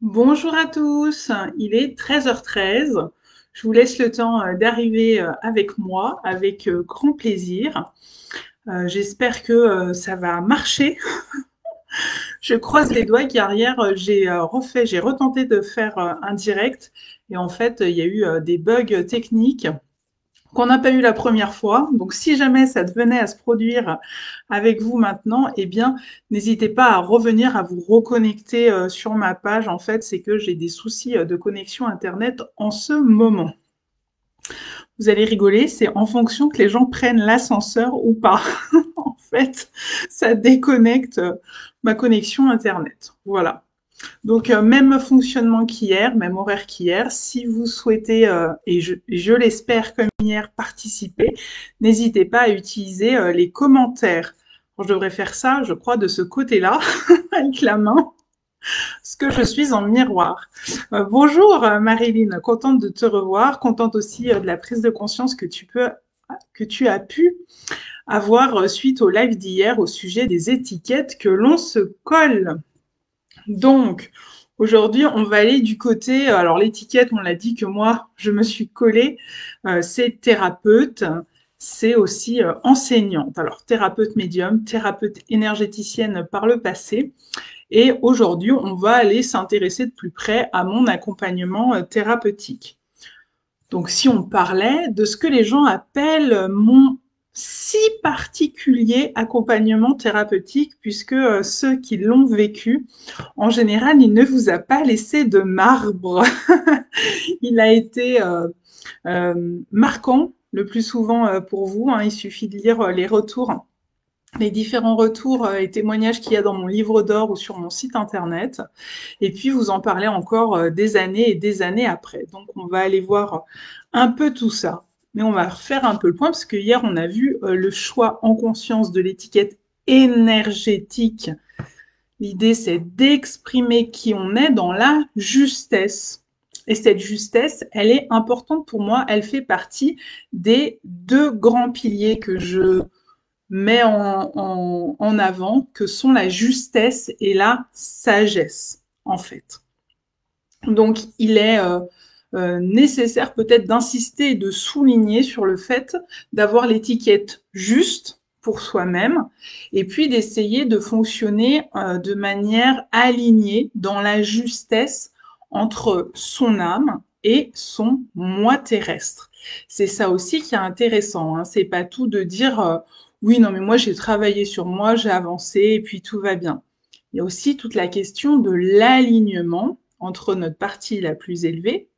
Bonjour à tous, il est 13h13. Je vous laisse le temps d'arriver avec moi, avec grand plaisir. J'espère que ça va marcher. Je croise les doigts car hier j'ai retenté de faire un direct et en fait il y a eu des bugs techniques qu'on n'a pas eu la première fois. Donc, si jamais ça devenait à se produire avec vous maintenant, eh bien, n'hésitez pas à revenir, à vous reconnecter sur ma page. En fait, c'est que j'ai des soucis de connexion Internet en ce moment. Vous allez rigoler, c'est en fonction que les gens prennent l'ascenseur ou pas. En fait, ça déconnecte ma connexion Internet. Voilà. Donc, même fonctionnement qu'hier, même horaire qu'hier. Si vous souhaitez, et je l'espère comme hier, participer, n'hésitez pas à utiliser les commentaires. Alors, je devrais faire ça, je crois, de ce côté-là, avec la main, parce que je suis en miroir. Bonjour Marilyn, contente de te revoir, contente aussi de la prise de conscience que tu as pu avoir suite au live d'hier au sujet des étiquettes que l'on se colle. Donc, aujourd'hui, on va aller du côté, alors l'étiquette, on l'a dit que moi, je me suis collée, c'est thérapeute, c'est aussi enseignante. Alors, thérapeute médium, thérapeute énergéticienne par le passé. Et aujourd'hui, on va aller s'intéresser de plus près à mon accompagnement thérapeutique. Donc, si on parlait de ce que les gens appellent mon si particulier accompagnement thérapeutique, puisque ceux qui l'ont vécu, en général, il ne vous a pas laissé de marbre. Il a été marquant le plus souvent pour vous. Hein. Il suffit de lire les retours, les différents retours et témoignages qu'il y a dans mon livre d'or ou sur mon site internet. Et puis, vous en parlez encore des années et des années après. Donc, on va aller voir un peu tout ça. Mais on va refaire un peu le point parce que hier, on a vu le choix en conscience de l'étiquette énergétique. L'idée, c'est d'exprimer qui on est dans la justesse. Et cette justesse, elle est importante pour moi. Elle fait partie des deux grands piliers que je mets en avant, que sont la justesse et la sagesse, en fait. Donc, il est nécessaire peut-être d'insister et de souligner sur le fait d'avoir l'étiquette juste pour soi-même et puis d'essayer de fonctionner de manière alignée dans la justesse entre son âme et son moi terrestre. C'est ça aussi qui est intéressant. Hein. C'est pas tout de dire oui, non, mais moi j'ai travaillé sur moi, j'ai avancé et puis tout va bien. Il y a aussi toute la question de l'alignement entre notre partie la plus élevée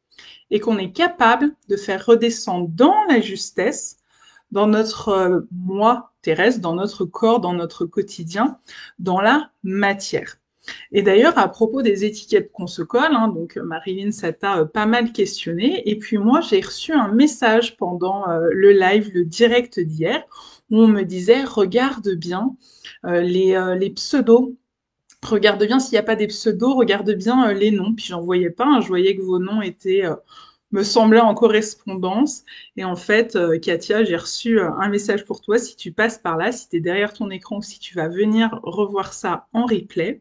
et qu'on est capable de faire redescendre dans la justesse, dans notre moi terrestre, dans notre corps, dans notre quotidien, dans la matière. Et d'ailleurs, à propos des étiquettes qu'on se colle, hein, donc Marilyn, ça t'a pas mal questionné. Et puis moi, j'ai reçu un message pendant le live, le direct d'hier, où on me disait, regarde bien les pseudos. Regarde bien s'il n'y a pas des pseudos, regarde bien les noms. Puis j'en voyais pas, hein, je voyais que vos noms étaient, me semblaient en correspondance. Et en fait, Katia, j'ai reçu un message pour toi. Si tu passes par là, si tu es derrière ton écran ou si tu vas venir revoir ça en replay,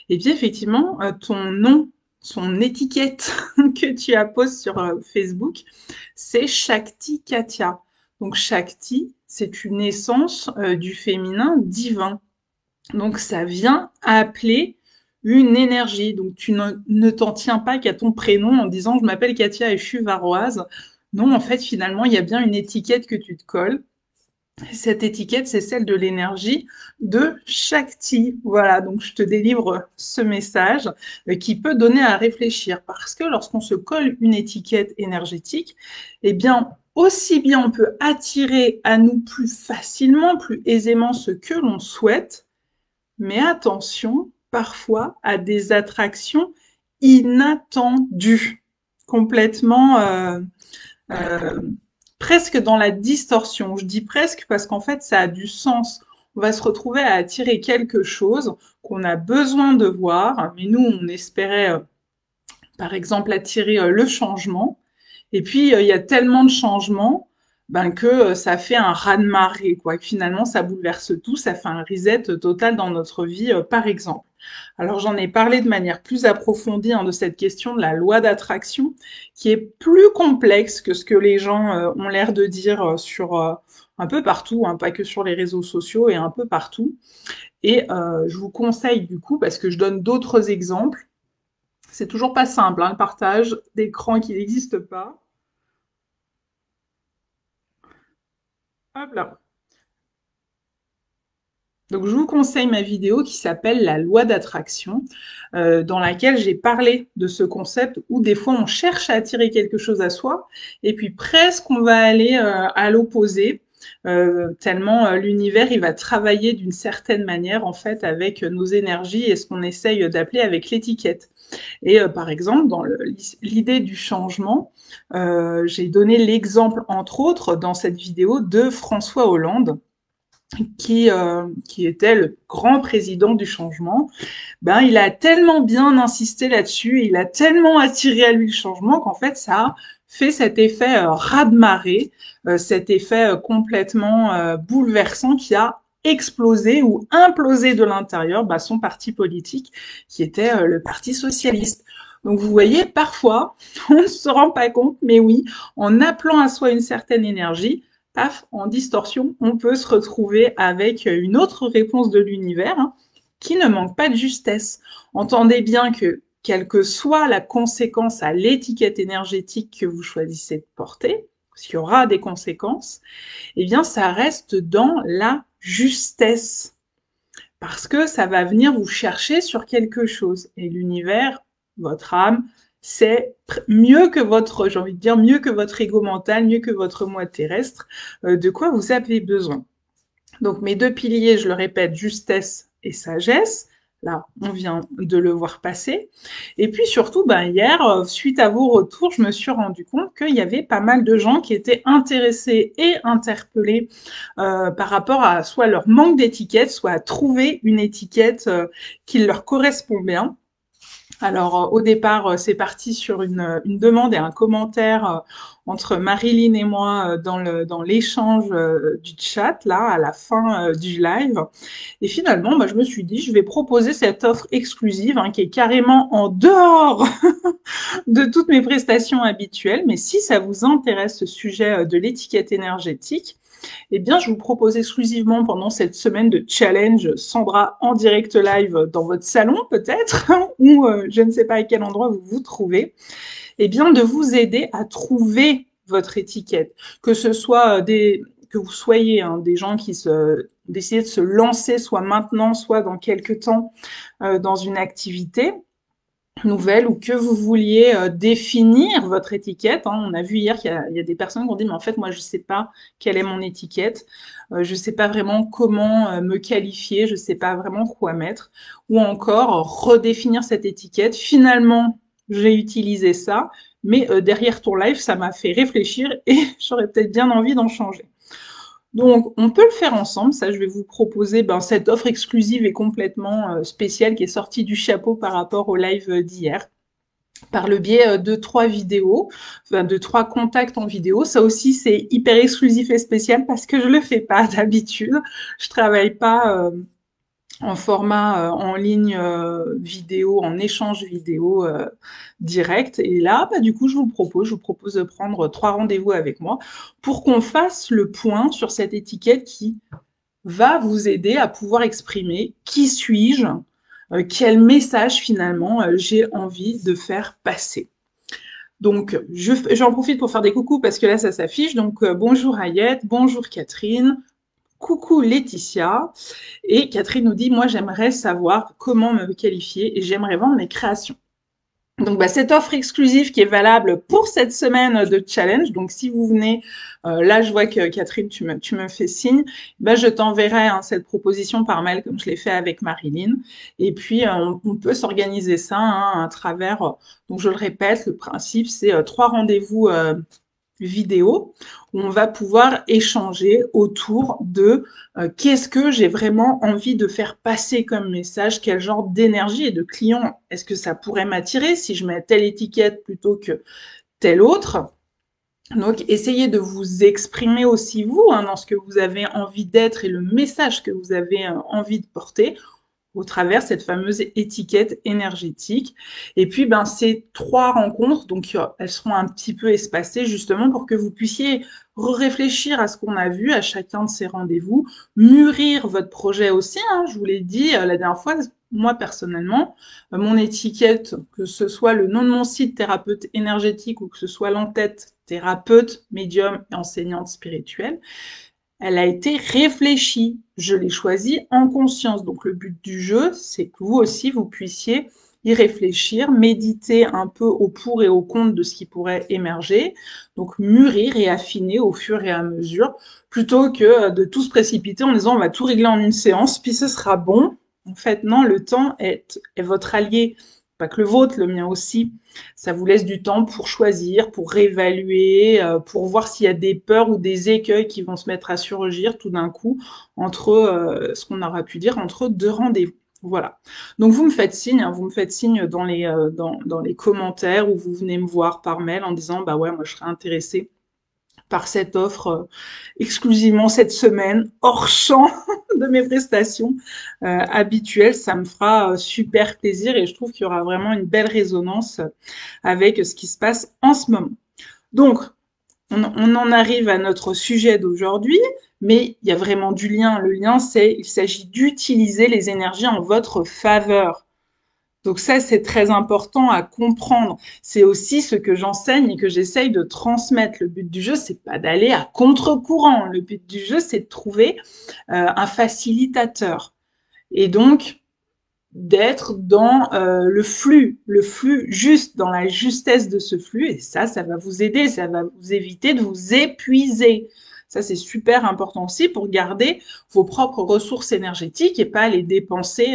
et bien effectivement, ton nom, son étiquette que tu apposes sur Facebook, c'est Shakti Katia. Donc Shakti, c'est une essence du féminin divin. Donc ça vient appeler une énergie. Donc tu ne t'en tiens pas qu'à ton prénom en disant je m'appelle Katia et je suis varoise. Non, en fait, finalement, il y a bien une étiquette que tu te colles. Cette étiquette, c'est celle de l'énergie de Shakti. Voilà, donc je te délivre ce message qui peut donner à réfléchir parce que lorsqu'on se colle une étiquette énergétique, eh bien, aussi bien on peut attirer à nous plus facilement, plus aisément ce que l'on souhaite, mais attention parfois à des attractions inattendues, complètement euh, presque dans la distorsion. Je dis presque parce qu'en fait ça a du sens. On va se retrouver à attirer quelque chose qu'on a besoin de voir, mais nous on espérait par exemple attirer le changement. Et puis il y a tellement de changements ben, que ça fait un raz-de-marée, quoi. Que finalement, ça bouleverse tout, ça fait un reset total dans notre vie, par exemple. Alors j'en ai parlé de manière plus approfondie de cette question de la loi d'attraction, qui est plus complexe que ce que les gens ont l'air de dire sur un peu partout, pas que sur les réseaux sociaux et un peu partout. Et je vous conseille du coup, parce que je donne d'autres exemples, c'est toujours pas simple, le partage d'écran qui n'existe pas. Hop là. Donc, je vous conseille ma vidéo qui s'appelle La loi d'attraction, dans laquelle j'ai parlé de ce concept où des fois on cherche à attirer quelque chose à soi, et puis presque on va aller à l'opposé, tellement l'univers il va travailler d'une certaine manière en fait avec nos énergies et ce qu'on essaye d'appeler avec l'étiquette. Et par exemple, dans l'idée du changement, j'ai donné l'exemple entre autres dans cette vidéo de François Hollande qui était le grand président du changement, ben, il a tellement bien insisté là-dessus, il a tellement attiré à lui le changement qu'en fait, ça a fait cet effet raz-de-marée, cet effet complètement bouleversant qui a explosé ou implosé de l'intérieur son parti politique, qui était le Parti socialiste. Donc vous voyez, parfois, on ne se rend pas compte, mais oui, en appelant à soi une certaine énergie, paf, en distorsion, on peut se retrouver avec une autre réponse de l'univers qui ne manque pas de justesse. Entendez bien que, quelle que soit la conséquence à l'étiquette énergétique que vous choisissez de porter, parce qu'il y aura des conséquences, eh bien, ça reste dans la justesse. Parce que ça va venir vous chercher sur quelque chose. Et l'univers, votre âme, c'est mieux que votre, j'ai envie de dire, mieux que votre ego mental, mieux que votre moi terrestre, de quoi vous avez besoin. Donc mes deux piliers, je le répète, justesse et sagesse. Là, on vient de le voir passer. Et puis surtout, hier, suite à vos retours, je me suis rendu compte qu'il y avait pas mal de gens qui étaient intéressés et interpellés par rapport à soit leur manque d'étiquette, soit à trouver une étiquette qui leur correspond bien. Alors, au départ, c'est parti sur une demande et un commentaire entre Marilyn et moi dans l'échange du chat, là, à la fin du live. Et finalement, je me suis dit, je vais proposer cette offre exclusive qui est carrément en dehors de toutes mes prestations habituelles. Mais si ça vous intéresse, ce sujet de l'étiquette énergétique, eh bien, je vous propose exclusivement pendant cette semaine de challenge Sandra en direct live dans votre salon peut-être, ou je ne sais pas à quel endroit vous vous trouvez, eh bien, de vous aider à trouver votre étiquette, que ce soit que vous soyez des gens qui d'essayer de se lancer soit maintenant, soit dans quelques temps dans une activité nouvelle ou que vous vouliez définir votre étiquette. On a vu hier qu'il y a des personnes qui ont dit, mais en fait, moi, je ne sais pas quelle est mon étiquette, je ne sais pas vraiment comment me qualifier, je ne sais pas vraiment quoi mettre, ou encore redéfinir cette étiquette. Finalement, j'ai utilisé ça, mais derrière ton live, ça m'a fait réfléchir et j'aurais peut-être bien envie d'en changer. Donc, on peut le faire ensemble. Ça, je vais vous proposer cette offre exclusive et complètement spéciale qui est sortie du chapeau par rapport au live d'hier, par le biais de 3 vidéos, enfin, de 3 contacts en vidéo. Ça aussi, c'est hyper exclusif et spécial parce que je le fais pas d'habitude. Je travaille pas en format en ligne vidéo, en échange vidéo direct. Et là, du coup, je vous propose de prendre 3 rendez-vous avec moi pour qu'on fasse le point sur cette étiquette qui va vous aider à pouvoir exprimer qui suis-je, quel message finalement j'ai envie de faire passer. Donc, j'en profite pour faire des coucous parce que là, ça s'affiche. Donc, bonjour Ayette, bonjour Catherine, coucou Laetitia. Et Catherine nous dit, moi, j'aimerais savoir comment me qualifier et j'aimerais vendre mes créations. Donc, cette offre exclusive qui est valable pour cette semaine de challenge. Donc, si vous venez, là, je vois que Catherine, tu me fais signe. Je t'enverrai cette proposition par mail comme je l'ai fait avec Marilyn. Et puis, on peut s'organiser ça à travers. Donc, je le répète, le principe, c'est 3 rendez-vous vidéo où on va pouvoir échanger autour de qu'est-ce que j'ai vraiment envie de faire passer comme message, quel genre d'énergie et de client est-ce que ça pourrait m'attirer si je mets telle étiquette plutôt que telle autre. Donc, essayez de vous exprimer aussi vous dans ce que vous avez envie d'être et le message que vous avez envie de porter. au travers de cette fameuse étiquette énergétique. Et puis, ben, ces 3 rencontres, donc elles seront un petit peu espacées justement pour que vous puissiez réfléchir à ce qu'on a vu à chacun de ces rendez-vous, mûrir votre projet aussi, hein, je vous l'ai dit la dernière fois, moi personnellement, mon étiquette, que ce soit le nom de mon site thérapeute énergétique ou que ce soit l'entête thérapeute, médium et enseignante spirituelle, elle a été réfléchie. Je l'ai choisie en conscience. Donc le but du jeu, c'est que vous aussi, vous puissiez y réfléchir, méditer un peu au pour et au contre de ce qui pourrait émerger, donc mûrir et affiner au fur et à mesure, plutôt que de tout se précipiter en disant on va tout régler en une séance, puis ce sera bon. En fait, non, le temps est votre allié, pas que le vôtre, le mien aussi. Ça vous laisse du temps pour choisir, pour réévaluer, pour voir s'il y a des peurs ou des écueils qui vont se mettre à surgir tout d'un coup entre ce qu'on aura pu dire entre 2 rendez-vous. Voilà. Donc vous me faites signe, hein, vous me faites signe dans les commentaires ou vous venez me voir par mail en disant bah ouais, moi je serais intéressée par cette offre exclusivement cette semaine, hors champ de mes prestations habituelles. Ça me fera super plaisir et je trouve qu'il y aura vraiment une belle résonance avec ce qui se passe en ce moment. Donc, on en arrive à notre sujet d'aujourd'hui, mais il y a vraiment du lien. Le lien, il s'agit d'utiliser les énergies en votre faveur. Donc ça, c'est très important à comprendre. C'est aussi ce que j'enseigne et que j'essaye de transmettre. Le but du jeu, c'est pas d'aller à contre-courant. Le but du jeu, c'est de trouver un facilitateur. Et donc, d'être dans le flux juste, dans la justesse de ce flux. Et ça va vous aider, ça va vous éviter de vous épuiser. Ça, c'est super important aussi pour garder vos propres ressources énergétiques et pas les dépenser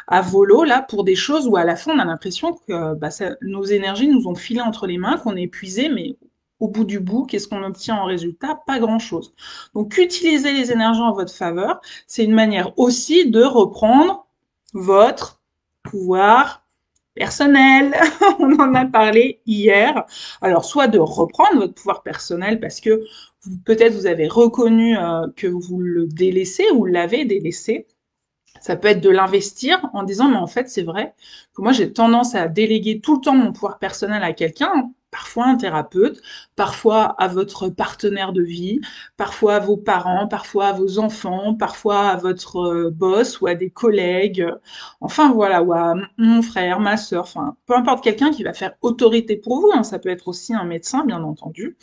à volo là pour des choses où à la fin on a l'impression que nos énergies nous ont filé entre les mains, qu'on est épuisé, mais au bout du bout, qu'est-ce qu'on obtient en résultat? Pas grand-chose. Donc utiliser les énergies en votre faveur, c'est une manière aussi de reprendre votre pouvoir personnel. On en a parlé hier. Alors soit de reprendre votre pouvoir personnel parce que peut-être vous avez reconnu que vous le délaissez ou l'avez délaissé. Ça peut être de l'investir en disant, mais en fait, c'est vrai que moi, j'ai tendance à déléguer tout le temps mon pouvoir personnel à quelqu'un, parfois un thérapeute, parfois à votre partenaire de vie, parfois à vos parents, parfois à vos enfants, parfois à votre boss ou à des collègues, enfin voilà, ou à mon frère, ma sœur, enfin, peu importe quelqu'un qui va faire autorité pour vous, hein, ça peut être aussi un médecin, bien entendu.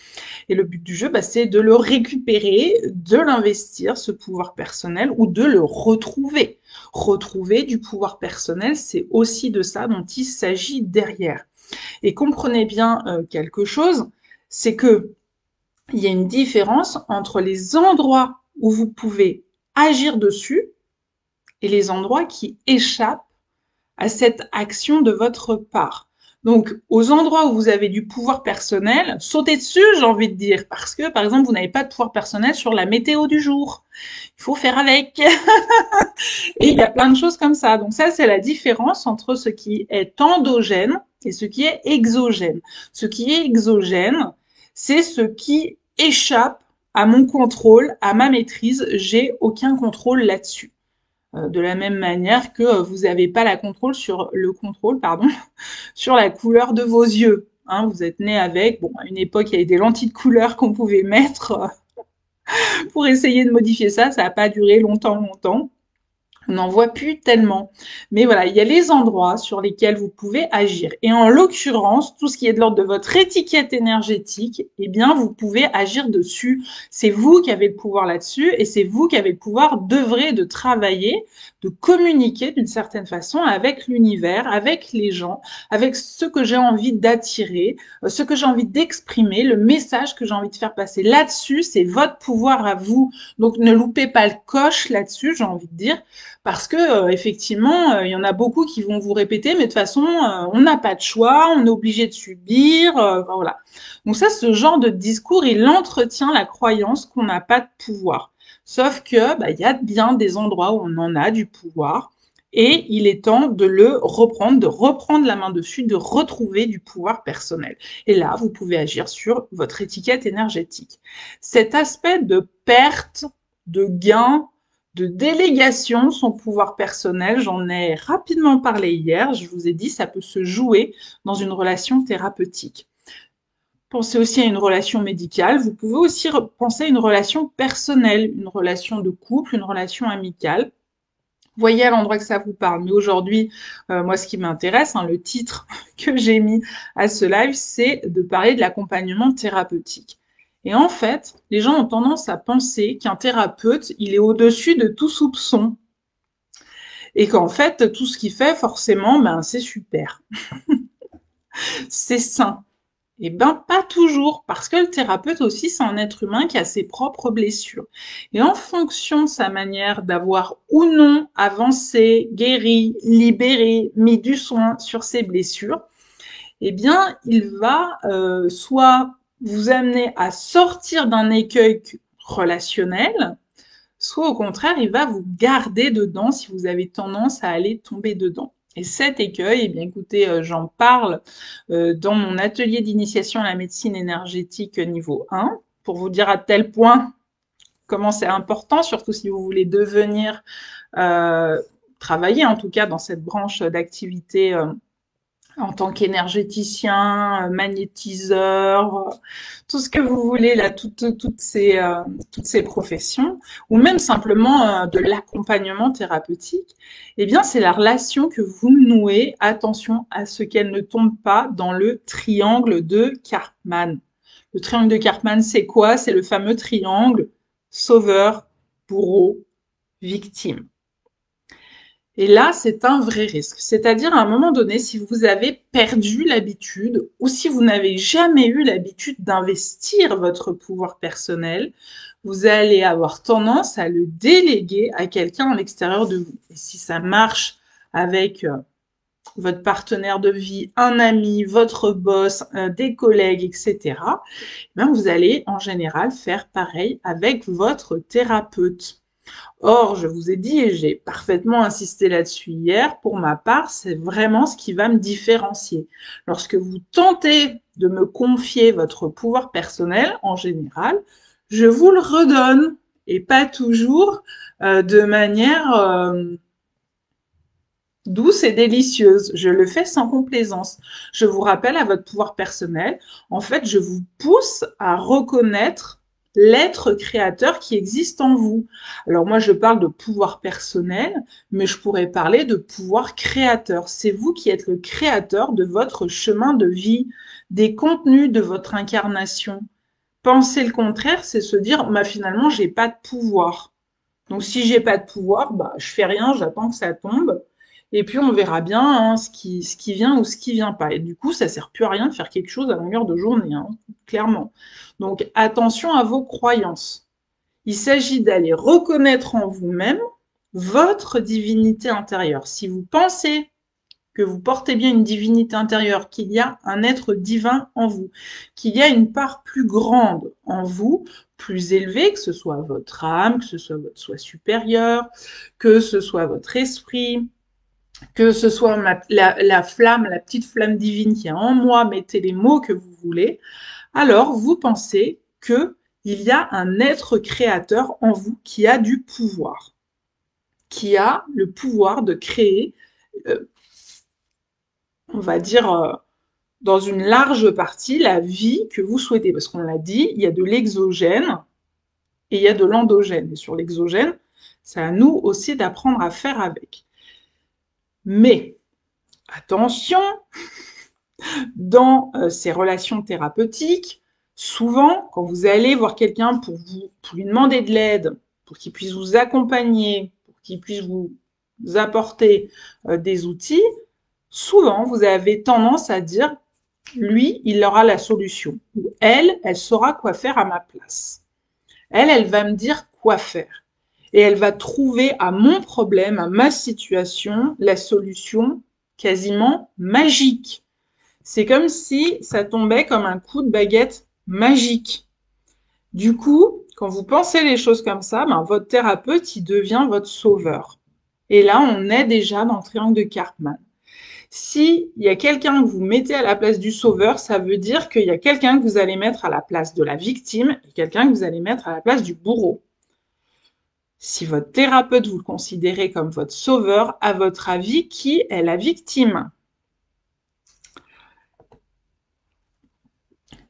Et le but du jeu, c'est de le récupérer, de l'investir, ce pouvoir personnel, ou de le retrouver. Retrouver du pouvoir personnel, c'est aussi de ça dont il s'agit derrière. Et comprenez bien quelque chose, c'est que il y a une différence entre les endroits où vous pouvez agir dessus et les endroits qui échappent à cette action de votre part. Donc, aux endroits où vous avez du pouvoir personnel, sautez dessus, j'ai envie de dire, parce que, par exemple, vous n'avez pas de pouvoir personnel sur la météo du jour. Il faut faire avec. Et il y a plein de choses comme ça. Donc ça, c'est la différence entre ce qui est endogène et ce qui est exogène. Ce qui est exogène, c'est ce qui échappe à mon contrôle, à ma maîtrise. J'ai aucun contrôle là-dessus. De la même manière que vous n'avez pas le contrôle, pardon, sur la couleur de vos yeux. Hein, vous êtes né avec, bon, à une époque, il y avait des lentilles de couleur qu'on pouvait mettre pour essayer de modifier ça. Ça n'a pas duré longtemps. On n'en voit plus tellement. Mais voilà, il y a les endroits sur lesquels vous pouvez agir. Et en l'occurrence, tout ce qui est de l'ordre de votre étiquette énergétique, eh bien, vous pouvez agir dessus. C'est vous qui avez le pouvoir là-dessus et c'est vous qui avez le pouvoir d'œuvrer, de travailler, de communiquer d'une certaine façon avec l'univers, avec les gens, avec ce que j'ai envie d'attirer, ce que j'ai envie d'exprimer, le message que j'ai envie de faire passer. Là-dessus, c'est votre pouvoir à vous. Donc, ne loupez pas le coche là-dessus, j'ai envie de dire. Parce que effectivement, il y en a beaucoup qui vont vous répéter, mais de toute façon, on n'a pas de choix, on est obligé de subir, enfin, voilà. Donc ça, ce genre de discours, il entretient la croyance qu'on n'a pas de pouvoir. Sauf que, il y a bien des endroits où on en a du pouvoir, et il est temps de le reprendre, de reprendre la main dessus, de retrouver du pouvoir personnel. Et là, vous pouvez agir sur votre étiquette énergétique. Cet aspect de perte, de gain, de délégation de son pouvoir personnel. J'en ai rapidement parlé hier. Je vous ai dit, ça peut se jouer dans une relation thérapeutique. Pensez aussi à une relation médicale. Vous pouvez aussi penser à une relation personnelle, une relation de couple, une relation amicale. Voyez à l'endroit que ça vous parle. Mais aujourd'hui, moi, ce qui m'intéresse, hein, le titre que j'ai mis à ce live, c'est de parler de l'accompagnement thérapeutique. Et en fait, les gens ont tendance à penser qu'un thérapeute, il est au-dessus de tout soupçon. Et qu'en fait, tout ce qu'il fait, forcément, ben, c'est super. C'est sain. Eh ben, pas toujours, parce que le thérapeute aussi, c'est un être humain qui a ses propres blessures. Et en fonction de sa manière d'avoir ou non avancé, guéri, libéré, mis du soin sur ses blessures, eh bien, il va soit vous amener à sortir d'un écueil relationnel, soit au contraire, il va vous garder dedans si vous avez tendance à aller tomber dedans. Et cet écueil, eh bien écoutez, j'en parle dans mon atelier d'initiation à la médecine énergétique niveau 1, pour vous dire à tel point comment c'est important, surtout si vous voulez devenir, travailler en tout cas dans cette branche d'activité en tant qu'énergéticien, magnétiseur, tout ce que vous voulez là, toutes ces professions, ou même simplement de l'accompagnement thérapeutique, eh bien c'est la relation que vous nouez. Attention à ce qu'elle ne tombe pas dans le triangle de Karpman. Le triangle de Karpman, c'est quoi? C'est le fameux triangle sauveur, bourreau, victime. Et là, c'est un vrai risque. C'est-à-dire, à un moment donné, si vous avez perdu l'habitude ou si vous n'avez jamais eu l'habitude d'investir votre pouvoir personnel, vous allez avoir tendance à le déléguer à quelqu'un à l'extérieur de vous. Et si ça marche avec votre partenaire de vie, un ami, votre boss, des collègues, etc., ben vous allez en général faire pareil avec votre thérapeute. Or, je vous ai dit, et j'ai parfaitement insisté là-dessus hier, pour ma part, c'est vraiment ce qui va me différencier. Lorsque vous tentez de me confier votre pouvoir personnel, en général, je vous le redonne, et pas toujours de manière douce et délicieuse. Je le fais sans complaisance. Je vous rappelle à votre pouvoir personnel. En fait, je vous pousse à reconnaître l'être créateur qui existe en vous. Alors moi, je parle de pouvoir personnel, mais je pourrais parler de pouvoir créateur. C'est vous qui êtes le créateur de votre chemin de vie, des contenus de votre incarnation. Penser le contraire, c'est se dire, bah, finalement, j'ai pas de pouvoir. Donc si j'ai pas de pouvoir, bah, je fais rien, j'attends que ça tombe. Et puis on verra bien hein, ce qui vient ou ce qui vient pas. Et du coup, ça sert plus à rien de faire quelque chose à longueur de journée, hein, clairement. Donc attention à vos croyances. Il s'agit d'aller reconnaître en vous-même votre divinité intérieure. Si vous pensez que vous portez bien une divinité intérieure, qu'il y a un être divin en vous, qu'il y a une part plus grande en vous, plus élevée, que ce soit votre âme, que ce soit votre soi supérieur, que ce soit votre esprit, que ce soit la flamme, la petite flamme divine qui est en moi, mettez les mots que vous voulez, alors vous pensez que il y a un être créateur en vous qui a du pouvoir, qui a le pouvoir de créer, on va dire, dans une large partie, la vie que vous souhaitez. Parce qu'on l'a dit, il y a de l'exogène et il y a de l'endogène. Et sur l'exogène, c'est à nous aussi d'apprendre à faire avec. Mais attention, dans ces relations thérapeutiques, souvent, quand vous allez voir quelqu'un pour lui demander de l'aide, pour qu'il puisse vous accompagner, pour qu'il puisse vous apporter des outils, souvent, vous avez tendance à dire, lui, il aura la solution. Ou elle saura quoi faire à ma place. Elle va me dire quoi faire. Et elle va trouver à mon problème, à ma situation, la solution quasiment magique. C'est comme si ça tombait comme un coup de baguette magique. Du coup, quand vous pensez les choses comme ça, ben, votre thérapeute, il devient votre sauveur. Et là, on est déjà dans le triangle de Karpman. Si il y a quelqu'un que vous mettez à la place du sauveur, ça veut dire qu'il y a quelqu'un que vous allez mettre à la place de la victime et quelqu'un que vous allez mettre à la place du bourreau. Si votre thérapeute vous le considérez comme votre sauveur, à votre avis, qui est la victime?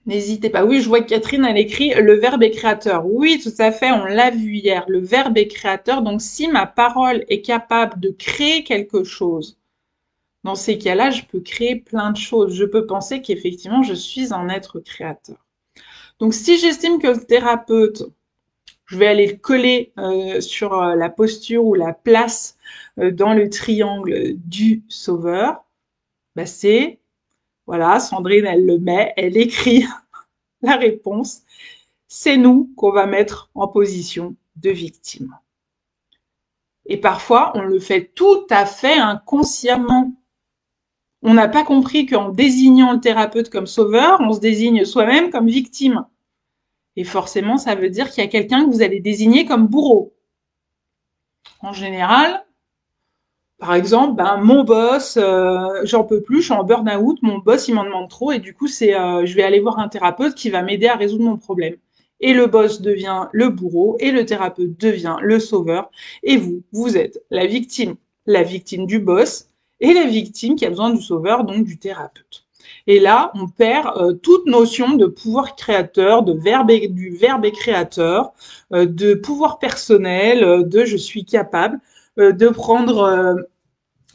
N'hésitez pas. Oui, je vois que Catherine, elle écrit le verbe est créateur. Oui, tout à fait, on l'a vu hier. Le verbe est créateur. Donc, si ma parole est capable de créer quelque chose, dans ces cas-là, je peux créer plein de choses. Je peux penser qu'effectivement, je suis un être créateur. Donc, si j'estime que le thérapeute, je vais aller le coller sur la posture ou la place dans le triangle du sauveur, bah c'est, voilà, Sandrine, elle le met, elle écrit la réponse. C'est nous qu'on va mettre en position de victime. Et parfois, on le fait tout à fait inconsciemment. On n'a pas compris qu'en désignant le thérapeute comme sauveur, on se désigne soi-même comme victime. Et forcément, ça veut dire qu'il y a quelqu'un que vous allez désigner comme bourreau. En général, par exemple, ben, mon boss, j'en peux plus, je suis en burn-out, mon boss, il m'en demande trop, et du coup, je vais aller voir un thérapeute qui va m'aider à résoudre mon problème. Et le boss devient le bourreau, et le thérapeute devient le sauveur, et vous êtes la victime du boss, et la victime qui a besoin du sauveur, donc du thérapeute. Et là, on perd toute notion de pouvoir créateur, du verbe et créateur, de pouvoir personnel, de je suis capable de prendre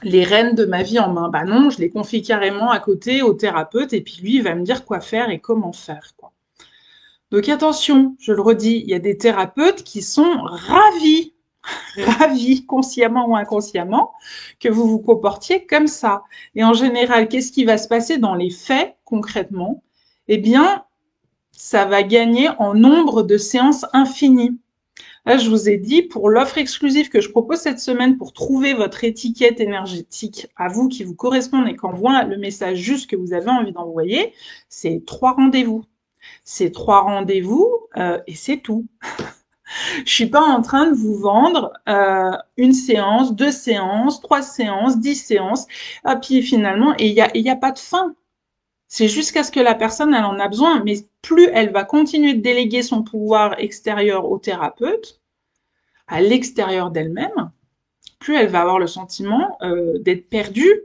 les rênes de ma vie en main. Bah non, je les confie carrément à côté au thérapeute et puis lui, il va me dire quoi faire et comment faire, quoi. Donc attention, je le redis, il y a des thérapeutes qui sont ravis, ravis, consciemment ou inconsciemment, que vous vous comportiez comme ça. Et en général, qu'est-ce qui va se passer dans les faits, concrètement? Eh bien, ça va gagner en nombre de séances infinies. Là, je vous ai dit, pour l'offre exclusive que je propose cette semaine pour trouver votre étiquette énergétique à vous qui vous correspond et qu'envoie le message juste que vous avez envie d'envoyer, c'est 3 rendez-vous. C'est 3 rendez-vous et c'est tout. Je suis pas en train de vous vendre une séance, 2 séances, 3 séances, 10 séances. Et puis finalement, il y a pas de fin. C'est jusqu'à ce que la personne, elle en a besoin. Mais plus elle va continuer de déléguer son pouvoir extérieur au thérapeute, à l'extérieur d'elle-même, plus elle va avoir le sentiment d'être perdue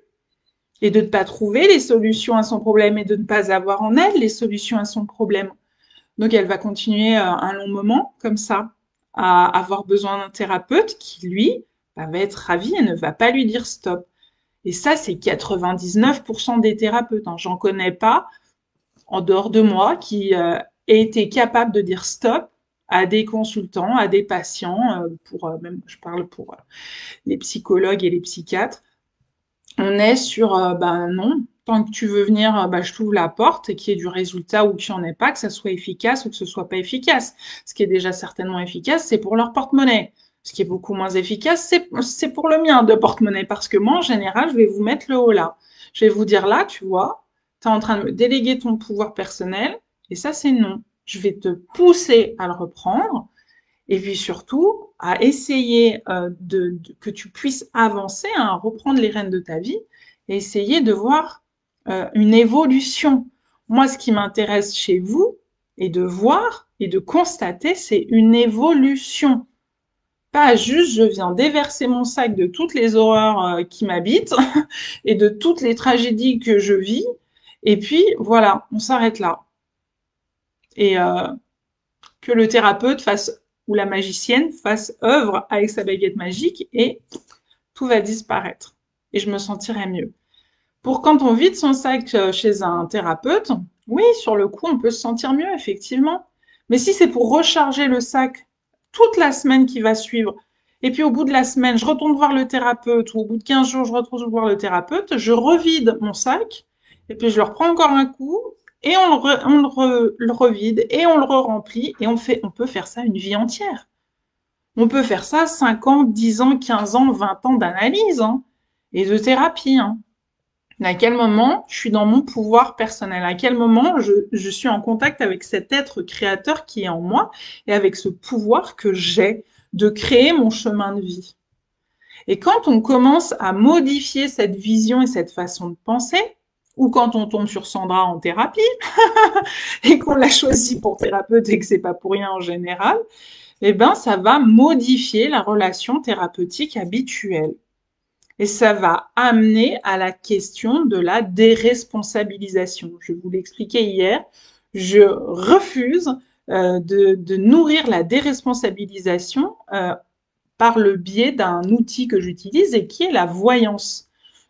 et de ne pas trouver les solutions à son problème et de ne pas avoir en elle les solutions à son problème. Donc elle va continuer un long moment comme ça à avoir besoin d'un thérapeute qui, lui, va être ravi et ne va pas lui dire stop. Et ça, c'est 99% des thérapeutes. Hein. J'en connais pas, en dehors de moi, qui aient été capables de dire stop à des consultants, à des patients, même je parle pour les psychologues et les psychiatres. On est sur, ben non, tant que tu veux venir, bah, je t'ouvre la porte et qu'il y ait du résultat ou qu'il n'y en ait pas, que ça soit efficace ou que ce soit pas efficace. Ce qui est déjà certainement efficace, c'est pour leur porte-monnaie. Ce qui est beaucoup moins efficace, c'est pour le mien de porte-monnaie. Parce que moi, en général, je vais vous mettre le haut là. Je vais vous dire là, tu vois, tu es en train de me déléguer ton pouvoir personnel et ça, c'est non. Je vais te pousser à le reprendre et puis surtout à essayer que tu puisses avancer, hein, reprendre les rênes de ta vie et essayer de voir une évolution. Moi, ce qui m'intéresse chez vous et de voir et de constater, c'est une évolution. Pas juste je viens déverser mon sac de toutes les horreurs qui m'habitent et de toutes les tragédies que je vis. Et puis voilà, on s'arrête là. Et que le thérapeute fasse ou la magicienne fasse œuvre avec sa baguette magique et tout va disparaître. Et je me sentirai mieux. Pour quand on vide son sac chez un thérapeute, oui, sur le coup, on peut se sentir mieux, effectivement. Mais si c'est pour recharger le sac toute la semaine qui va suivre, et puis au bout de la semaine, je retourne voir le thérapeute, ou au bout de 15 jours, je retourne voir le thérapeute, je revide mon sac, et puis je le reprends encore un coup, et le revide, et on le remplit, et on peut faire ça une vie entière. On peut faire ça 5 ans, 10 ans, 15 ans, 20 ans d'analyse, hein, et de thérapie, hein. À quel moment je suis dans mon pouvoir personnel? À quel moment je suis en contact avec cet être créateur qui est en moi et avec ce pouvoir que j'ai de créer mon chemin de vie? Et quand on commence à modifier cette vision et cette façon de penser, ou quand on tombe sur Sandra en thérapie et qu'on l'a choisi pour thérapeute et que c'est pas pour rien en général, eh ben, ça va modifier la relation thérapeutique habituelle. Et ça va amener à la question de la déresponsabilisation. Je vous l'expliquais hier, je refuse de nourrir la déresponsabilisation par le biais d'un outil que j'utilise et qui est la voyance.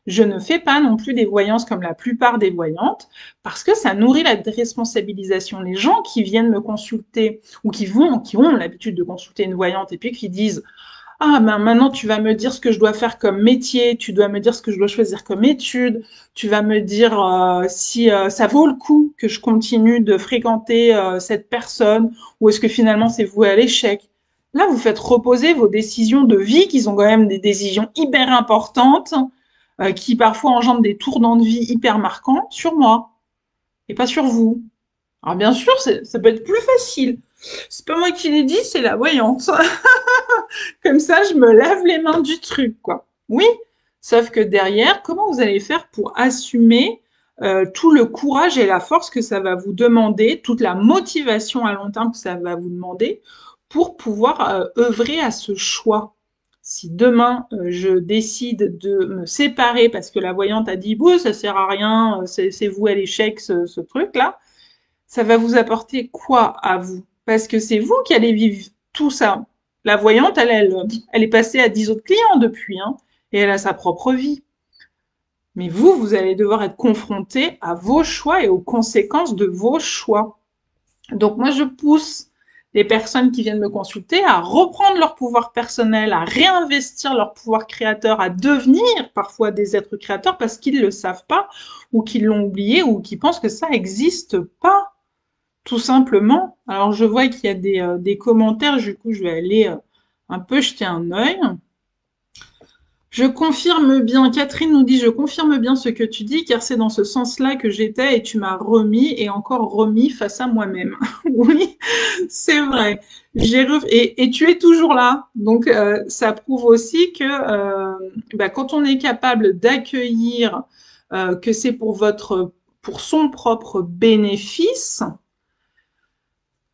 Je ne fais pas non plus des voyances comme la plupart des voyantes parce que ça nourrit la déresponsabilisation. Les gens qui viennent me consulter ou qui ont l'habitude de consulter une voyante et puis qui disent ah, ben maintenant tu vas me dire ce que je dois faire comme métier, tu dois me dire ce que je dois choisir comme étude, tu vas me dire si ça vaut le coup que je continue de fréquenter cette personne ou est-ce que finalement c'est voué à l'échec. Là, vous faites reposer vos décisions de vie, qui sont quand même des décisions hyper importantes, qui parfois engendrent des tournants de vie hyper marquants, sur moi et pas sur vous. Alors bien sûr, ça peut être plus facile. C'est pas moi qui l'ai dit, c'est la voyante. Comme ça, je me lave les mains du truc, quoi. Oui, sauf que derrière, comment vous allez faire pour assumer tout le courage et la force que ça va vous demander, toute la motivation à long terme que ça va vous demander pour pouvoir œuvrer à ce choix. Si demain je décide de me séparer parce que la voyante a dit bon, ça sert à rien, c'est vous à l'échec ce truc-là, ça va vous apporter quoi à vous? Parce que c'est vous qui allez vivre tout ça. La voyante, elle est passée à 10 autres clients depuis, hein, et elle a sa propre vie. Mais vous allez devoir être confronté à vos choix et aux conséquences de vos choix. Donc moi, je pousse les personnes qui viennent me consulter à reprendre leur pouvoir personnel, à réinvestir leur pouvoir créateur, à devenir parfois des êtres créateurs parce qu'ils ne le savent pas ou qu'ils l'ont oublié ou qu'ils pensent que ça n'existe pas. Tout simplement. Alors, je vois qu'il y a des commentaires, du coup, je vais aller un peu jeter un œil. Je confirme bien, Catherine nous dit, je confirme bien ce que tu dis, car c'est dans ce sens-là que j'étais et tu m'as remis et encore remis face à moi-même. Oui, c'est vrai. Et tu es toujours là. Donc, ça prouve aussi que quand on est capable d'accueillir que c'est pour son propre bénéfice,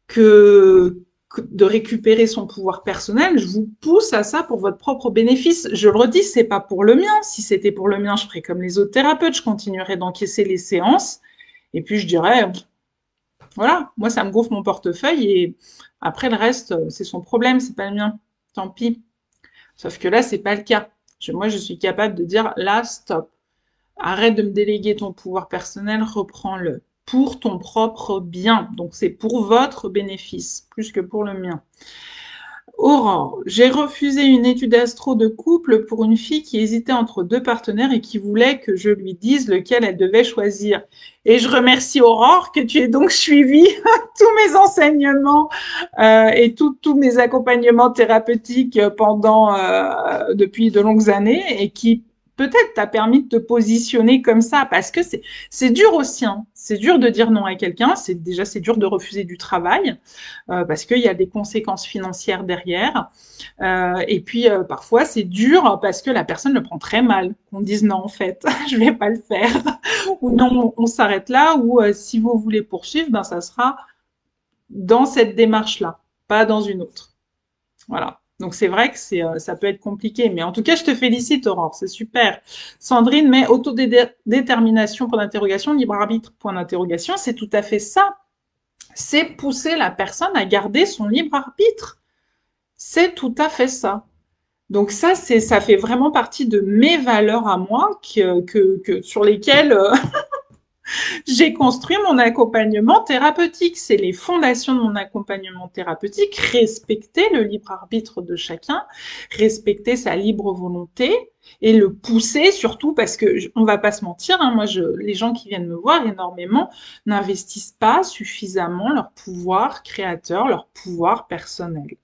que de récupérer son pouvoir personnel, je vous pousse à ça pour votre propre bénéfice. Je le redis, c'est pas pour le mien. Si c'était pour le mien, je ferais comme les autres thérapeutes, je continuerais d'encaisser les séances. Et puis je dirais, voilà, moi ça me gonfle mon portefeuille et après le reste, c'est son problème, c'est pas le mien. Tant pis. Sauf que là, c'est pas le cas. Moi, je suis capable de dire, là, stop. Arrête de me déléguer ton pouvoir personnel, reprends-le pour ton propre bien. Donc c'est pour votre bénéfice, plus que pour le mien. Aurore, j'ai refusé une étude astro de couple pour une fille qui hésitait entre deux partenaires et qui voulait que je lui dise lequel elle devait choisir. Et je remercie Aurore que tu aies donc suivi tous mes enseignements et tous mes accompagnements thérapeutiques depuis de longues années et qui peut-être t'a permis de te positionner comme ça parce que c'est dur aussi, hein. C'est dur de dire non à quelqu'un, c'est dur de refuser du travail parce qu'il y a des conséquences financières derrière. Et puis parfois c'est dur parce que la personne le prend très mal. On dise non en fait, je vais pas le faire. Ou non, on s'arrête là. Ou si vous voulez poursuivre, ben ça sera dans cette démarche-là, pas dans une autre. Voilà. Donc c'est vrai que ça peut être compliqué, mais en tout cas je te félicite Aurore, c'est super. Sandrine met autodétermination point d'interrogation, libre arbitre point d'interrogation, c'est tout à fait ça. C'est pousser la personne à garder son libre arbitre. C'est tout à fait ça. Donc ça fait vraiment partie de mes valeurs à moi sur lesquelles j'ai construit mon accompagnement thérapeutique. C'est les fondations de mon accompagnement thérapeutique. Respecter le libre arbitre de chacun, respecter sa libre volonté et le pousser surtout parce que on va pas se mentir, hein, les gens qui viennent me voir énormément n'investissent pas suffisamment leur pouvoir créateur, leur pouvoir personnel.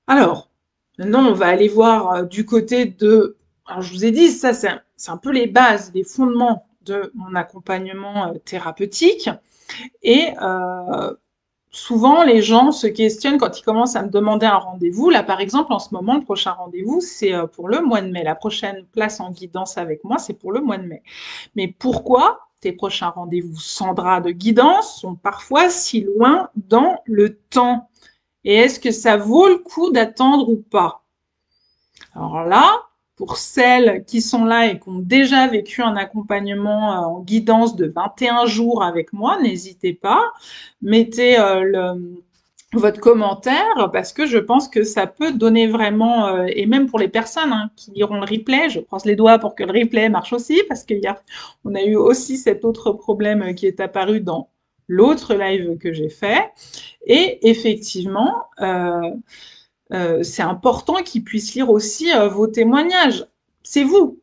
Alors, maintenant on va aller voir du côté de, alors je vous ai dit, ça c'est un peu les bases, les fondements de mon accompagnement thérapeutique. Et souvent, les gens se questionnent quand ils commencent à me demander un rendez-vous. Là, par exemple, en ce moment, le prochain rendez-vous, c'est pour le mois de mai. La prochaine place en guidance avec moi, c'est pour le mois de mai. Mais pourquoi tes prochains rendez-vous, Sandra, de guidance sont parfois si loin dans le temps? Et est-ce que ça vaut le coup d'attendre ou pas? Alors là, pour celles qui sont là et qui ont déjà vécu un accompagnement en guidance de 21 jours avec moi, n'hésitez pas, mettez votre commentaire parce que je pense que ça peut donner vraiment, et même pour les personnes qui liront le replay, je croise les doigts pour que le replay marche aussi parce qu'hier, on a eu aussi cet autre problème qui est apparu dans l'autre live que j'ai fait. Et effectivement, c'est important qu'ils puissent lire aussi vos témoignages. C'est vous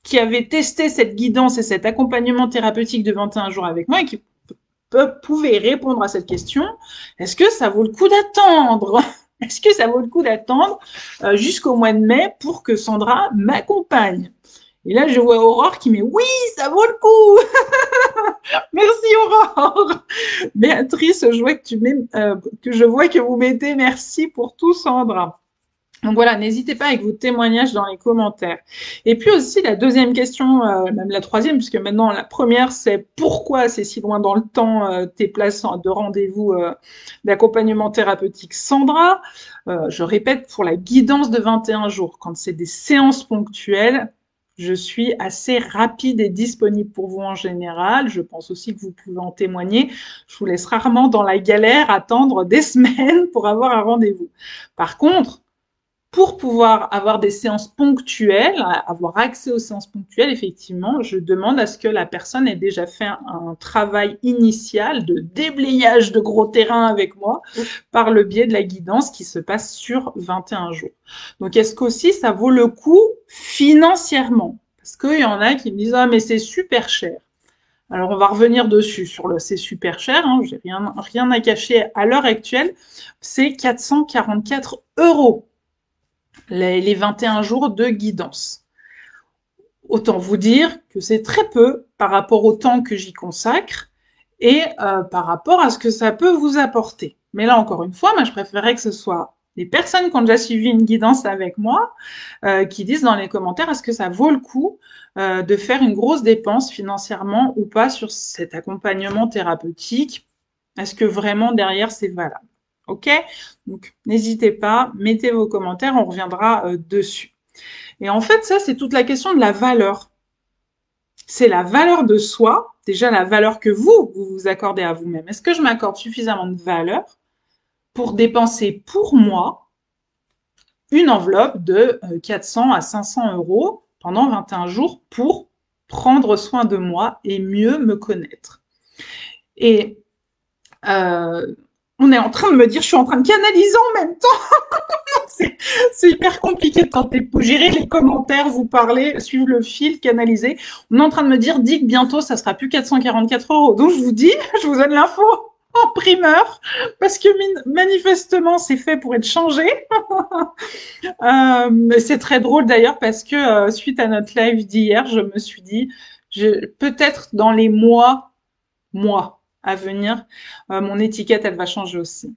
qui avez testé cette guidance et cet accompagnement thérapeutique de 21 jours avec moi et qui pouvez répondre à cette question. Est-ce que ça vaut le coup d'attendre? Est-ce que ça vaut le coup d'attendre jusqu'au mois de mai pour que Sandra m'accompagne? Et là, je vois Aurore qui met oui, ça vaut le coup. Merci Aurore. Béatrice, je vois que vous mettez merci pour tout Sandra. Donc voilà, n'hésitez pas avec vos témoignages dans les commentaires. Et puis aussi la deuxième question, même la troisième, puisque maintenant la première c'est pourquoi c'est si loin dans le temps tes places de rendez-vous d'accompagnement thérapeutique Sandra. Je répète, pour la guidance de 21 jours, quand c'est des séances ponctuelles, je suis assez rapide et disponible pour vous en général. Je pense aussi que vous pouvez en témoigner. Je vous laisse rarement dans la galère attendre des semaines pour avoir un rendez-vous. Par contre, pour pouvoir avoir des séances ponctuelles, avoir accès aux séances ponctuelles, effectivement, je demande à ce que la personne ait déjà fait un travail initial de déblayage de gros terrain avec moi par le biais de la guidance qui se passe sur 21 jours. Donc, est-ce qu'aussi ça vaut le coup financièrement? Parce qu'il y en a qui me disent « Ah, mais c'est super cher ». Alors, on va revenir dessus sur le c'est super cher, j'ai rien à cacher à l'heure actuelle, c'est 444 € les 21 jours de guidance. Autant vous dire que c'est très peu par rapport au temps que j'y consacre et par rapport à ce que ça peut vous apporter. Mais là, encore une fois, moi, je préférerais que ce soit les personnes qui ont déjà suivi une guidance avec moi qui disent dans les commentaires est-ce que ça vaut le coup de faire une grosse dépense financièrement ou pas sur cet accompagnement thérapeutique. Est-ce que vraiment derrière c'est valable? Ok? Donc n'hésitez pas, mettez vos commentaires, on reviendra dessus. Et en fait, ça, c'est toute la question de la valeur. C'est la valeur de soi, déjà la valeur que vous accordez à vous-même. Est-ce que je m'accorde suffisamment de valeur pour dépenser pour moi une enveloppe de 400 à 500 € pendant 21 jours pour prendre soin de moi et mieux me connaître? Et on est en train de me dire, je suis en train de canaliser en même temps. C'est hyper compliqué quand t'es pour gérer les commentaires, vous parler, suivre le fil, canaliser. On est en train de me dire, dit que bientôt, ça sera plus 444 €. Donc, je vous dis, je vous donne l'info en primeur, parce que manifestement, c'est fait pour être changé. C'est très drôle d'ailleurs, parce que suite à notre live d'hier, je me suis dit, peut-être dans les mois à venir, mon étiquette, elle va changer aussi.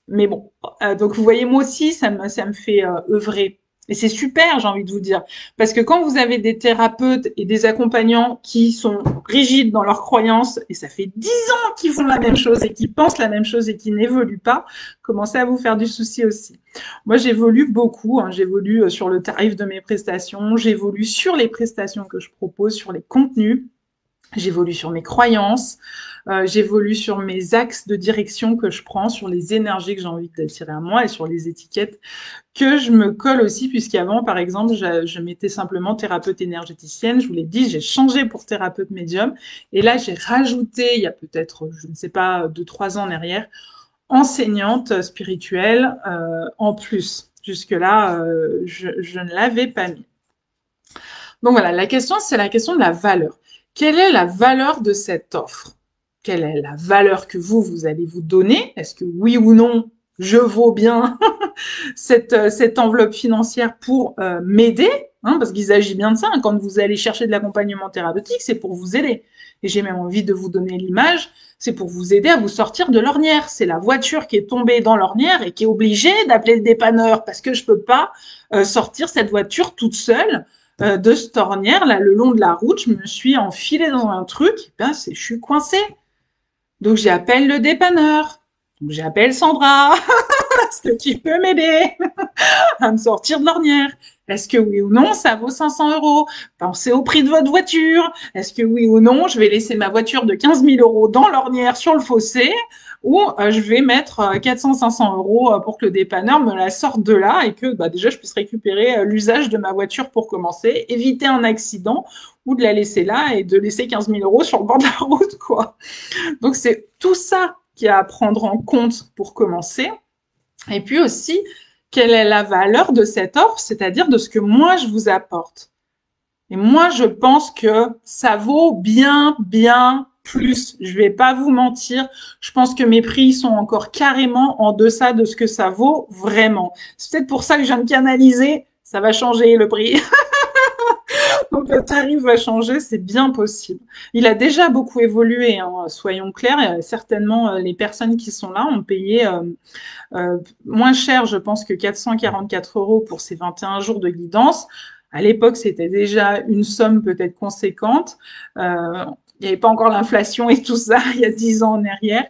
Mais bon, donc vous voyez, moi aussi, ça me fait œuvrer. Et c'est super, j'ai envie de vous dire. Parce que quand vous avez des thérapeutes et des accompagnants qui sont rigides dans leurs croyances, et ça fait 10 ans qu'ils font la même chose et qu'ils pensent la même chose et qui n'évoluent pas, commencez à vous faire du souci aussi. Moi, j'évolue beaucoup. J'évolue sur le tarif de mes prestations, j'évolue sur les prestations que je propose, sur les contenus. J'évolue sur mes croyances, j'évolue sur mes axes de direction que je prends, sur les énergies que j'ai envie d'attirer à moi et sur les étiquettes que je me colle aussi, puisqu'avant, par exemple, je mettais simplement thérapeute énergéticienne. Je vous l'ai dit, j'ai changé pour thérapeute médium. Et là, j'ai rajouté, il y a peut-être, je ne sais pas, 2-3 ans derrière, enseignante spirituelle en plus. Jusque-là, je ne l'avais pas mis. Donc voilà, la question, c'est la question de la valeur. Quelle est la valeur de cette offre? Quelle est la valeur que vous allez vous donner? Est-ce que oui ou non, je vaux bien cette enveloppe financière pour m'aider, hein, parce qu'il s'agit bien de ça. Hein, quand vous allez chercher de l'accompagnement thérapeutique, c'est pour vous aider. Et j'ai même envie de vous donner l'image, c'est pour vous aider à vous sortir de l'ornière. C'est la voiture qui est tombée dans l'ornière et qui est obligée d'appeler le dépanneur parce que je peux pas sortir cette voiture toute seule de cette ornière. Là, le long de la route, je me suis enfilée dans un truc, et ben, je suis coincée. Donc j'appelle le dépanneur. Donc j'appelle Sandra. Est-ce que tu peux m'aider à me sortir de l'ornière? Est-ce que oui ou non, ça vaut 500 €? Pensez au prix de votre voiture. Est-ce que oui ou non, je vais laisser ma voiture de 15 000 € dans l'ornière sur le fossé ou je vais mettre 400-500 € pour que le dépanneur me la sorte de là et que bah, déjà je puisse récupérer l'usage de ma voiture pour commencer, éviter un accident ou de la laisser là et de laisser 15 000 € sur le bord de la route, quoi. Donc c'est tout ça qu'il y a à prendre en compte pour commencer. Et puis aussi, quelle est la valeur de cette offre, c'est-à-dire de ce que moi je vous apporte. Et moi, je pense que ça vaut bien, bien plus. Je vais pas vous mentir. Je pense que mes prix sont encore carrément en deçà de ce que ça vaut vraiment. C'est peut-être pour ça que je viens de canaliser. Ça va changer le prix. Donc le tarif va changer, c'est bien possible. Il a déjà beaucoup évolué, hein, soyons clairs. Certainement, les personnes qui sont là ont payé moins cher, je pense, que 444 € pour ces 21 jours de guidance. À l'époque, c'était déjà une somme peut-être conséquente. Il n'y avait pas encore l'inflation et tout ça, il y a 10 ans en arrière.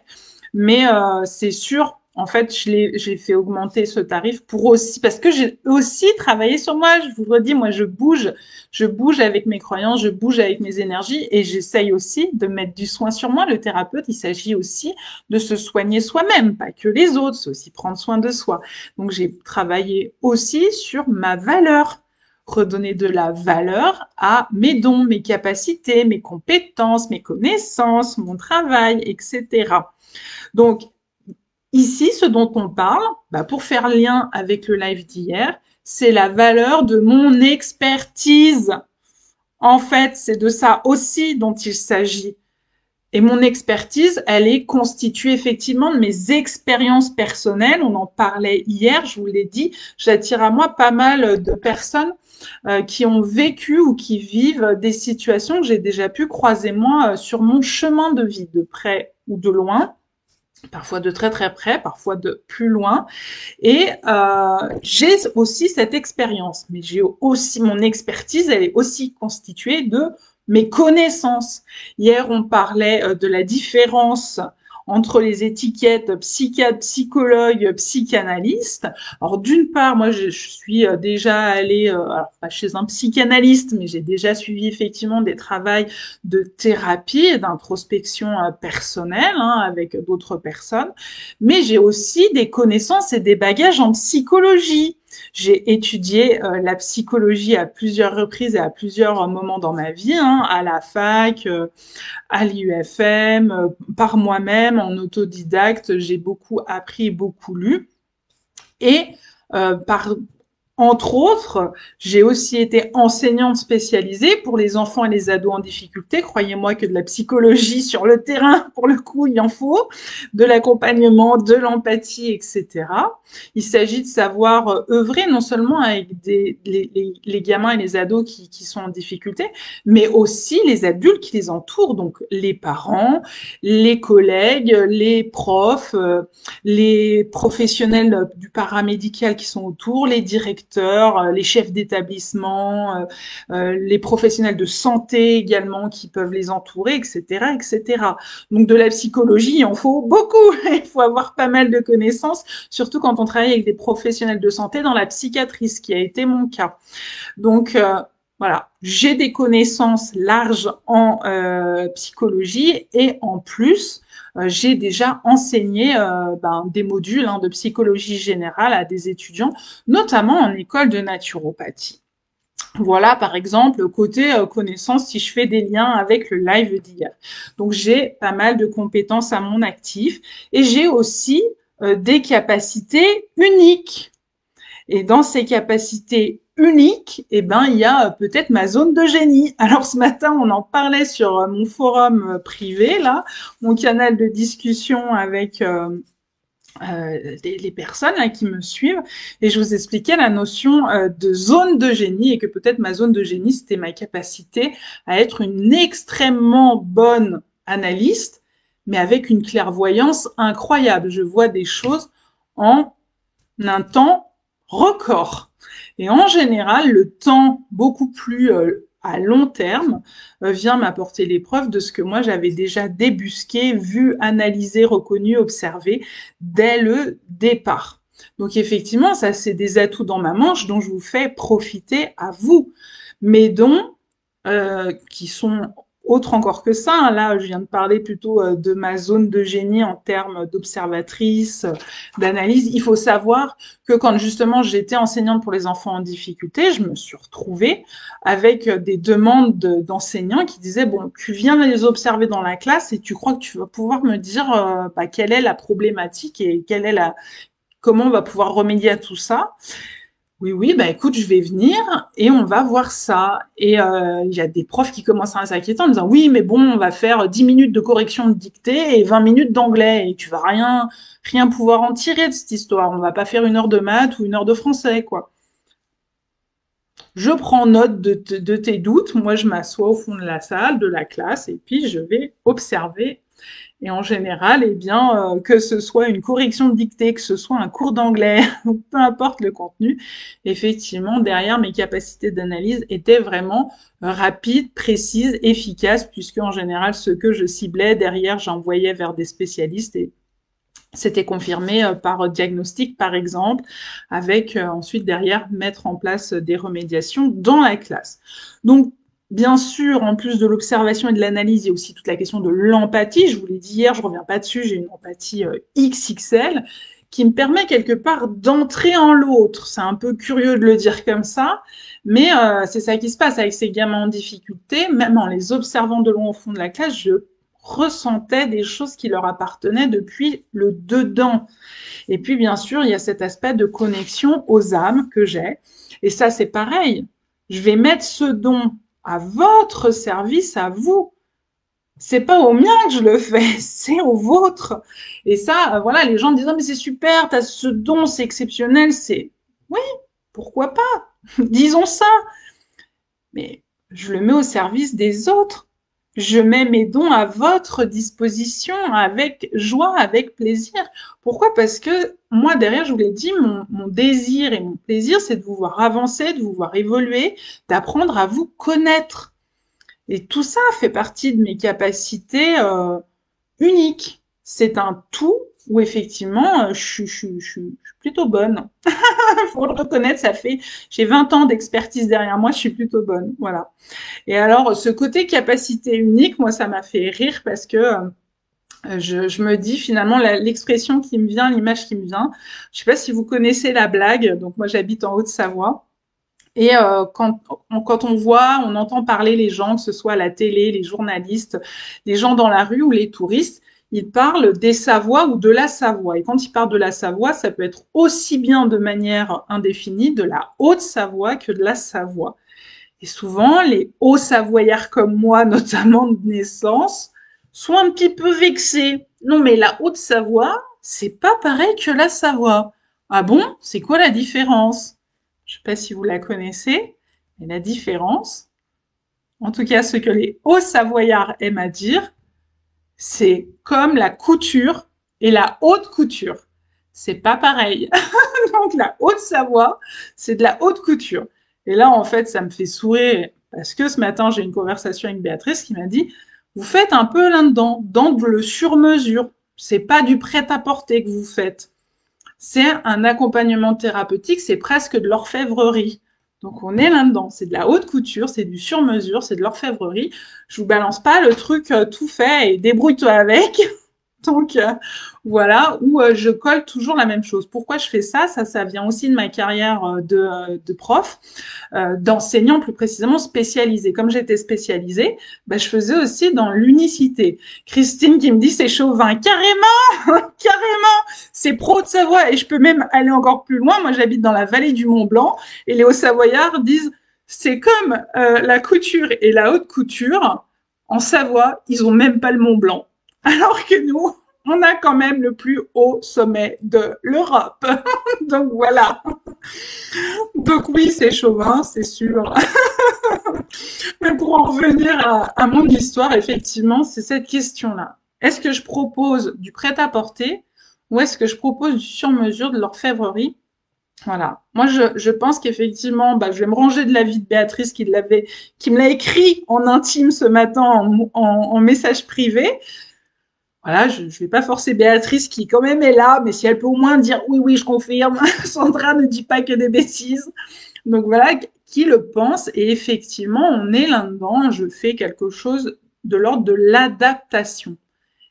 Mais c'est sûr, en fait, j'ai fait augmenter ce tarif pour aussi, parce que j'ai aussi travaillé sur moi. Je vous redis, moi, je bouge avec mes croyances, je bouge avec mes énergies et j'essaye aussi de mettre du soin sur moi. Le thérapeute, il s'agit aussi de se soigner soi-même, pas que les autres, c'est aussi prendre soin de soi. Donc, j'ai travaillé aussi sur ma valeur, redonner de la valeur à mes dons, mes capacités, mes compétences, mes connaissances, mon travail, etc. Donc, ici, ce dont on parle, bah, pour faire lien avec le live d'hier, c'est la valeur de mon expertise. En fait, c'est de ça aussi dont il s'agit. Et mon expertise, elle est constituée effectivement de mes expériences personnelles. On en parlait hier, je vous l'ai dit. J'attire à moi pas mal de personnes qui ont vécu ou qui vivent des situations que j'ai déjà pu croiser moi sur mon chemin de vie, de près ou de loin, parfois de très très près, parfois de plus loin. Et j'ai aussi cette expérience, mais j'ai aussi mon expertise, elle est aussi constituée de mes connaissances. Hier, on parlait de la différence entre les étiquettes psychiatre, psychologue, psychanalyste. Alors d'une part, moi je suis déjà allée, alors pas chez un psychanalyste, mais j'ai déjà suivi effectivement des travaux de thérapie et d'introspection personnelle hein, avec d'autres personnes, mais j'ai aussi des connaissances et des bagages en psychologie. J'ai étudié la psychologie à plusieurs reprises et à plusieurs moments dans ma vie, hein, à la fac, à l'IUFM, par moi-même, en autodidacte. J'ai beaucoup appris et beaucoup lu. Et par entre autres, j'ai aussi été enseignante spécialisée pour les enfants et les ados en difficulté. Croyez-moi que de la psychologie sur le terrain, pour le coup, il en faut, de l'accompagnement, de l'empathie, etc. Il s'agit de savoir œuvrer non seulement avec les gamins et les ados qui sont en difficulté, mais aussi les adultes qui les entourent, donc les parents, les collègues, les profs, les professionnels du paramédical qui sont autour, les directeurs, les chefs d'établissement, les professionnels de santé également qui peuvent les entourer, etc., etc. Donc de la psychologie, il en faut beaucoup. Il faut avoir pas mal de connaissances, surtout quand on travaille avec des professionnels de santé dans la psychiatrie, ce qui a été mon cas. Donc voilà, j'ai des connaissances larges en psychologie et en plus, j'ai déjà enseigné des modules hein, de psychologie générale à des étudiants, notamment en école de naturopathie. Voilà, par exemple, côté connaissances, si je fais des liens avec le live d'hier. Donc, j'ai pas mal de compétences à mon actif et j'ai aussi des capacités uniques. Et dans ces capacités uniques, eh ben, il y a peut-être ma zone de génie. Alors ce matin, on en parlait sur mon forum privé, là, mon canal de discussion avec les personnes là, qui me suivent, et je vous expliquais la notion de zone de génie, et que peut-être ma zone de génie, c'était ma capacité à être une extrêmement bonne analyste, mais avec une clairvoyance incroyable. Je vois des choses en un temps record. Et en général, le temps beaucoup plus à long terme vient m'apporter les preuves de ce que moi j'avais déjà débusqué, vu, analysé, reconnu, observé dès le départ. Donc effectivement, ça c'est des atouts dans ma manche dont je vous fais profiter à vous, mes dons qui sont autres encore que ça. Hein. Là, je viens de parler plutôt de ma zone de génie en termes d'observatrice, d'analyse. Il faut savoir que quand justement j'étais enseignante pour les enfants en difficulté, je me suis retrouvée avec des demandes d'enseignants qui disaient, bon, tu viens les observer dans la classe et tu crois que tu vas pouvoir me dire quelle est la problématique et quelle est comment on va pouvoir remédier à tout ça. Oui, oui, bah écoute, je vais venir et on va voir ça. Et il y a des profs qui commencent à s'inquiéter en disant, oui, mais bon, on va faire 10 minutes de correction de dictée et 20 minutes d'anglais et tu vas rien pouvoir en tirer de cette histoire. On va pas faire 1 heure de maths ou 1 heure de français, quoi. Je prends note de tes doutes. Moi, je m'assois au fond de la salle, de la classe, et puis je vais observer. Et en général, eh bien, que ce soit une correction de dictée, que ce soit un cours d'anglais, peu importe le contenu, effectivement, derrière, mes capacités d'analyse étaient vraiment rapides, précises, efficaces, puisque en général, ce que je ciblais, derrière, j'envoyais vers des spécialistes et c'était confirmé par diagnostic, par exemple, avec ensuite derrière mettre en place des remédiations dans la classe. Donc, bien sûr, en plus de l'observation et de l'analyse, il y a aussi toute la question de l'empathie. Je vous l'ai dit hier, je reviens pas dessus, j'ai une empathie XXL qui me permet quelque part d'entrer en l'autre. C'est un peu curieux de le dire comme ça, mais c'est ça qui se passe avec ces gamins en difficulté. Même en les observant de loin au fond de la classe, je ressentaient des choses qui leur appartenaient depuis le dedans. Et puis, bien sûr, il y a cet aspect de connexion aux âmes que j'ai. Et ça, c'est pareil. Je vais mettre ce don à votre service, à vous. C'est pas au mien que je le fais, c'est au vôtre. Et ça, voilà, les gens disent, oh, mais c'est super, t'as ce don, c'est exceptionnel, c'est, oui, pourquoi pas? Disons ça. Mais je le mets au service des autres. Je mets mes dons à votre disposition avec joie, avec plaisir. Pourquoi? Parce que moi, derrière, je vous l'ai dit, mon désir et mon plaisir, c'est de vous voir avancer, de vous voir évoluer, d'apprendre à vous connaître. Et tout ça fait partie de mes capacités uniques. C'est un tout où effectivement, je suis plutôt bonne. Faut le reconnaître, j'ai 20 ans d'expertise derrière moi, je suis plutôt bonne. Voilà. Et alors, ce côté capacité unique, moi, ça m'a fait rire parce que je me dis finalement l'expression qui me vient, l'image qui me vient. Je sais pas si vous connaissez la blague. Donc moi, j'habite en Haute-Savoie. Et quand on voit, on entend parler les gens, que ce soit à la télé, les journalistes, les gens dans la rue ou les touristes, ils parlent des Savoies ou de la Savoie. Et quand ils parlent de la Savoie, ça peut être aussi bien de manière indéfinie de la Haute-Savoie que de la Savoie. Et souvent, les hauts savoyards comme moi, notamment de naissance, sont un petit peu vexés. Non, mais la Haute-Savoie, c'est pas pareil que la Savoie. Ah bon? C'est quoi la différence? Je sais pas si vous la connaissez, mais la différence, en tout cas ce que les hauts savoyards aiment à dire, c'est comme la couture et la haute couture. C'est pas pareil. Donc la Haute-Savoie, c'est de la haute couture. Et là, en fait, ça me fait sourire parce que ce matin, j'ai une conversation avec Béatrice qui m'a dit, vous faites un peu là-dedans, dans le sur-mesure. C'est pas du prêt-à-porter que vous faites. C'est un accompagnement thérapeutique, c'est presque de l'orfèvrerie. Donc on est là-dedans, c'est de la haute couture, c'est du sur-mesure, c'est de l'orfèvrerie. Je vous balance pas le truc tout fait et débrouille-toi avec. Donc voilà, où je colle toujours la même chose. Pourquoi je fais ça? Ça vient aussi de ma carrière de prof, d'enseignant plus précisément spécialisé. Comme j'étais spécialisée, bah, je faisais aussi dans l'unicité. Christine qui me dit c'est chauvin, carrément, carrément, c'est pro de Savoie et je peux même aller encore plus loin. Moi j'habite dans la vallée du Mont Blanc et les Hauts-Savoyards disent c'est comme la couture et la haute couture. En Savoie, ils ont même pas le Mont Blanc. Alors que nous, on a quand même le plus haut sommet de l'Europe. Donc voilà. Donc oui, c'est chauvin, c'est sûr. Mais pour en revenir à mon histoire, effectivement, c'est cette question-là. Est-ce que je propose du prêt-à-porter ou est-ce que je propose du sur-mesure de l'orfèvrerie? Voilà. Moi, je pense qu'effectivement, bah, je vais me ranger de l'avis de Béatrice qui me l'a écrit en intime ce matin en message privé. Voilà, je vais pas forcer Béatrice qui quand même est là, mais si elle peut au moins dire oui, oui, je confirme, Sandra ne dit pas que des bêtises. Donc voilà, qui le pense et effectivement, on est là-dedans, je fais quelque chose de l'ordre de l'adaptation.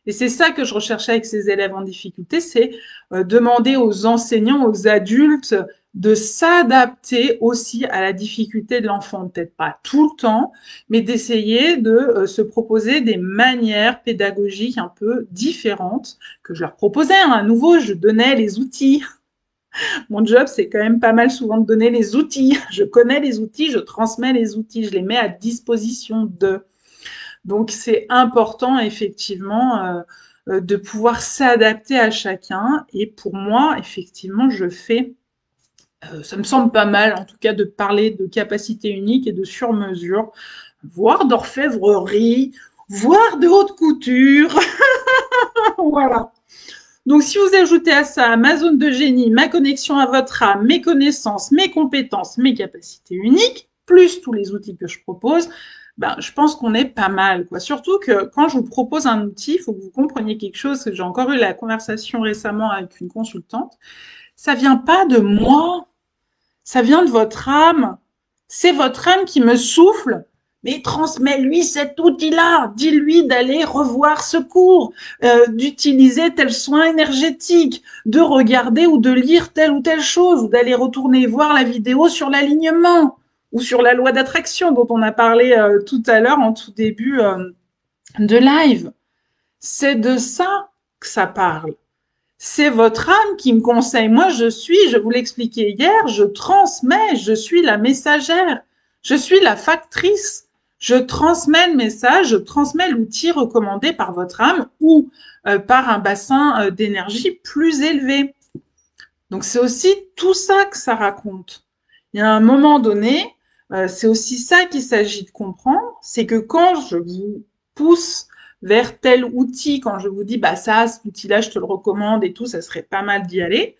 Et c'est ça que je recherchais avec ces élèves en difficulté, c'est demander aux enseignants, aux adultes de s'adapter aussi à la difficulté de l'enfant. Peut-être pas tout le temps, mais d'essayer de se proposer des manières pédagogiques un peu différentes que je leur proposais. À nouveau, je donnais les outils. Mon job, c'est quand même pas mal souvent de donner les outils. Je connais les outils, je transmets les outils, je les mets à disposition d'eux. Donc c'est important effectivement de pouvoir s'adapter à chacun. Et pour moi, effectivement, ça me semble pas mal en tout cas de parler de capacité unique et de sur-mesure, voire d'orfèvrerie, voire de haute couture. Voilà. Donc si vous ajoutez à ça ma zone de génie, ma connexion à votre âme, mes connaissances, mes compétences, mes capacités uniques, plus tous les outils que je propose, ben, je pense qu'on est pas mal, quoi. Surtout que quand je vous propose un outil, il faut que vous compreniez quelque chose, que j'ai encore eu la conversation récemment avec une consultante. Ça vient pas de moi. Ça vient de votre âme. C'est votre âme qui me souffle. Mais transmets-lui cet outil-là. Dis-lui d'aller revoir ce cours, d'utiliser tel soin énergétique, de regarder ou de lire telle ou telle chose, ou d'aller retourner voir la vidéo sur l'alignement ou sur la loi d'attraction dont on a parlé tout à l'heure en tout début de live. C'est de ça que ça parle. C'est votre âme qui me conseille. Moi, je vous l'expliquais hier, je transmets, je suis la messagère, je suis la factrice. Je transmets le message, je transmets l'outil recommandé par votre âme ou par un bassin d'énergie plus élevé. Donc c'est aussi tout ça que ça raconte. Il y a un moment donné, c'est aussi ça qu'il s'agit de comprendre, c'est que quand je vous pousse vers tel outil, quand je vous dis bah ça, cet outil-là, je te le recommande et tout, ça serait pas mal d'y aller,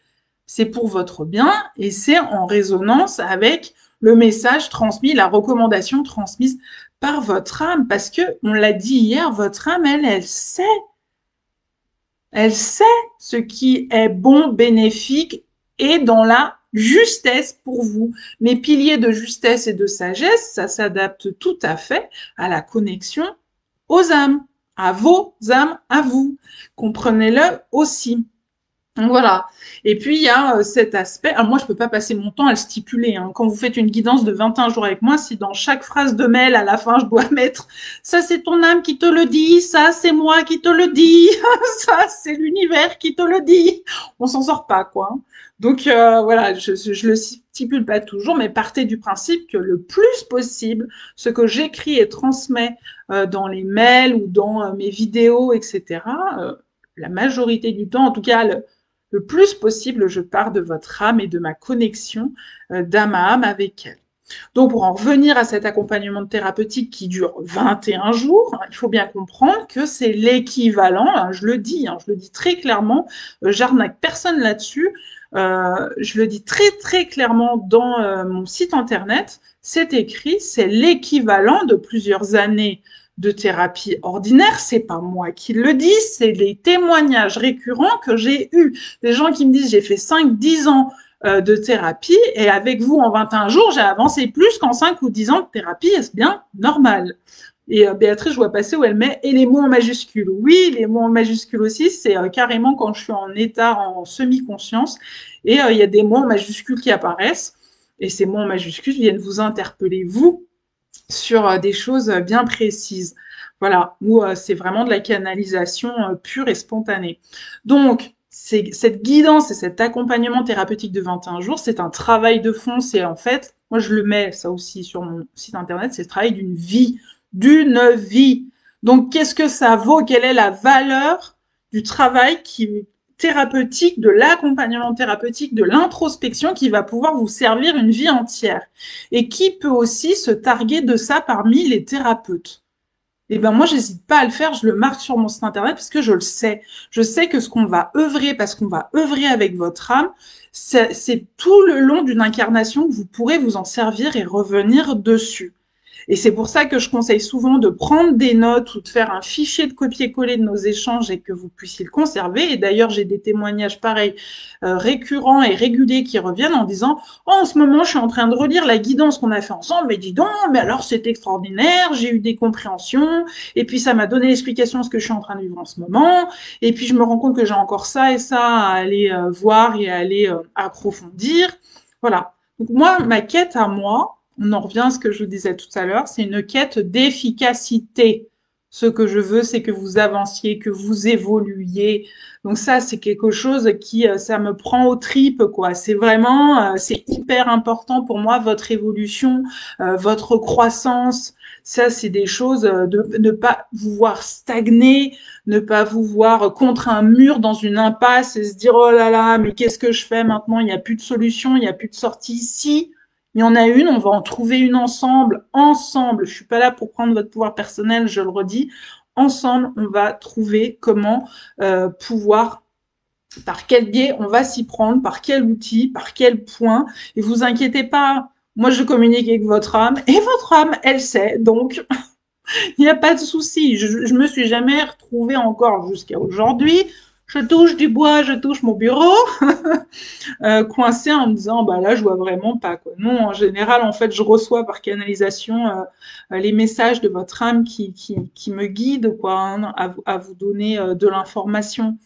c'est pour votre bien et c'est en résonance avec le message transmis, la recommandation transmise par votre âme, parce que on l'a dit hier, votre âme, elle sait. Elle sait ce qui est bon, bénéfique et dans la justesse pour vous. Mes piliers de justesse et de sagesse, ça s'adapte tout à fait à la connexion aux âmes, à vos âmes, à vous. Comprenez-le aussi. Donc voilà. Et puis il y a cet aspect. Alors moi je peux pas passer mon temps à le stipuler. Hein. Quand vous faites une guidance de 21 jours avec moi, si dans chaque phrase de mail à la fin je dois mettre ça c'est ton âme qui te le dit, ça c'est moi qui te le dis, ça c'est l'univers qui te le dit, on s'en sort pas quoi. Hein. Donc voilà, je le stipule pas toujours, mais partez du principe que le plus possible, ce que j'écris et transmets dans les mails ou dans mes vidéos, etc. La majorité du temps, en tout cas le plus possible, je pars de votre âme et de ma connexion d'âme à âme avec elle. Donc, pour en revenir à cet accompagnement thérapeutique qui dure 21 jours, il faut bien comprendre que c'est l'équivalent, hein, je le dis très clairement, j'arnaque personne là-dessus, je le dis très très clairement dans mon site internet, c'est écrit, c'est l'équivalent de plusieurs années de thérapie ordinaire, c'est pas moi qui le dis, c'est les témoignages récurrents que j'ai eus. Des gens qui me disent j'ai fait 5-10 ans de thérapie et avec vous en 21 jours, j'ai avancé plus qu'en 5 ou 10 ans de thérapie, est-ce bien normal? Et Béatrice, je vois passer où elle met et les mots en majuscules. Oui, les mots en majuscules aussi, c'est carrément quand je suis en état en semi-conscience et il y a des mots en majuscules qui apparaissent et ces mots en majuscules viennent vous interpeller, vous, sur des choses bien précises. Voilà, où c'est vraiment de la canalisation pure et spontanée. Donc, cette guidance et cet accompagnement thérapeutique de 21 jours, c'est un travail de fond. C'est en fait, moi je le mets ça aussi sur mon site internet, c'est le travail d'une vie. D'une vie. Donc, qu'est-ce que ça vaut? Quelle est la valeur du travail thérapeutique, de l'accompagnement thérapeutique, de l'introspection qui va pouvoir vous servir une vie entière. Et qui peut aussi se targuer de ça parmi les thérapeutes. Eh ben moi, j'hésite pas à le faire, je le marque sur mon site internet parce que je le sais. Je sais que ce qu'on va œuvrer, parce qu'on va œuvrer avec votre âme, c'est tout le long d'une incarnation que vous pourrez vous en servir et revenir dessus. Et c'est pour ça que je conseille souvent de prendre des notes ou de faire un fichier de copier-coller de nos échanges et que vous puissiez le conserver. Et d'ailleurs, j'ai des témoignages pareils, récurrents et réguliers qui reviennent en disant « Oh, en ce moment, je suis en train de relire la guidance qu'on a fait ensemble, mais dis donc, mais alors c'est extraordinaire, j'ai eu des compréhensions, et puis ça m'a donné l'explication de ce que je suis en train de vivre en ce moment, et puis je me rends compte que j'ai encore ça et ça à aller voir et à aller approfondir. » Voilà. Donc moi, ma quête à moi, on en revient à ce que je vous disais tout à l'heure, c'est une quête d'efficacité. Ce que je veux, c'est que vous avanciez, que vous évoluiez. Donc ça, c'est quelque chose qui, ça me prend aux tripes, quoi. C'est vraiment, c'est hyper important pour moi, votre évolution, votre croissance. Ça, c'est des choses de ne pas vous voir stagner, ne pas vous voir contre un mur dans une impasse et se dire, oh là là, mais qu'est-ce que je fais maintenant? Il n'y a plus de solution, il n'y a plus de sortie ici. Il y en a une, on va en trouver une ensemble, ensemble. Je suis pas là pour prendre votre pouvoir personnel, je le redis. Ensemble, on va trouver comment pouvoir, par quel biais on va s'y prendre, par quel outil, par quel point. Et vous inquiétez pas, moi je communique avec votre âme et votre âme, elle sait. Donc, il n'y a pas de souci. Je me suis jamais retrouvée encore jusqu'à aujourd'hui. Je touche du bois, je touche mon bureau. Coincée en me disant bah là je vois vraiment pas quoi. Non, en général en fait je reçois par canalisation les messages de votre âme qui me guident quoi hein, à vous donner de l'information.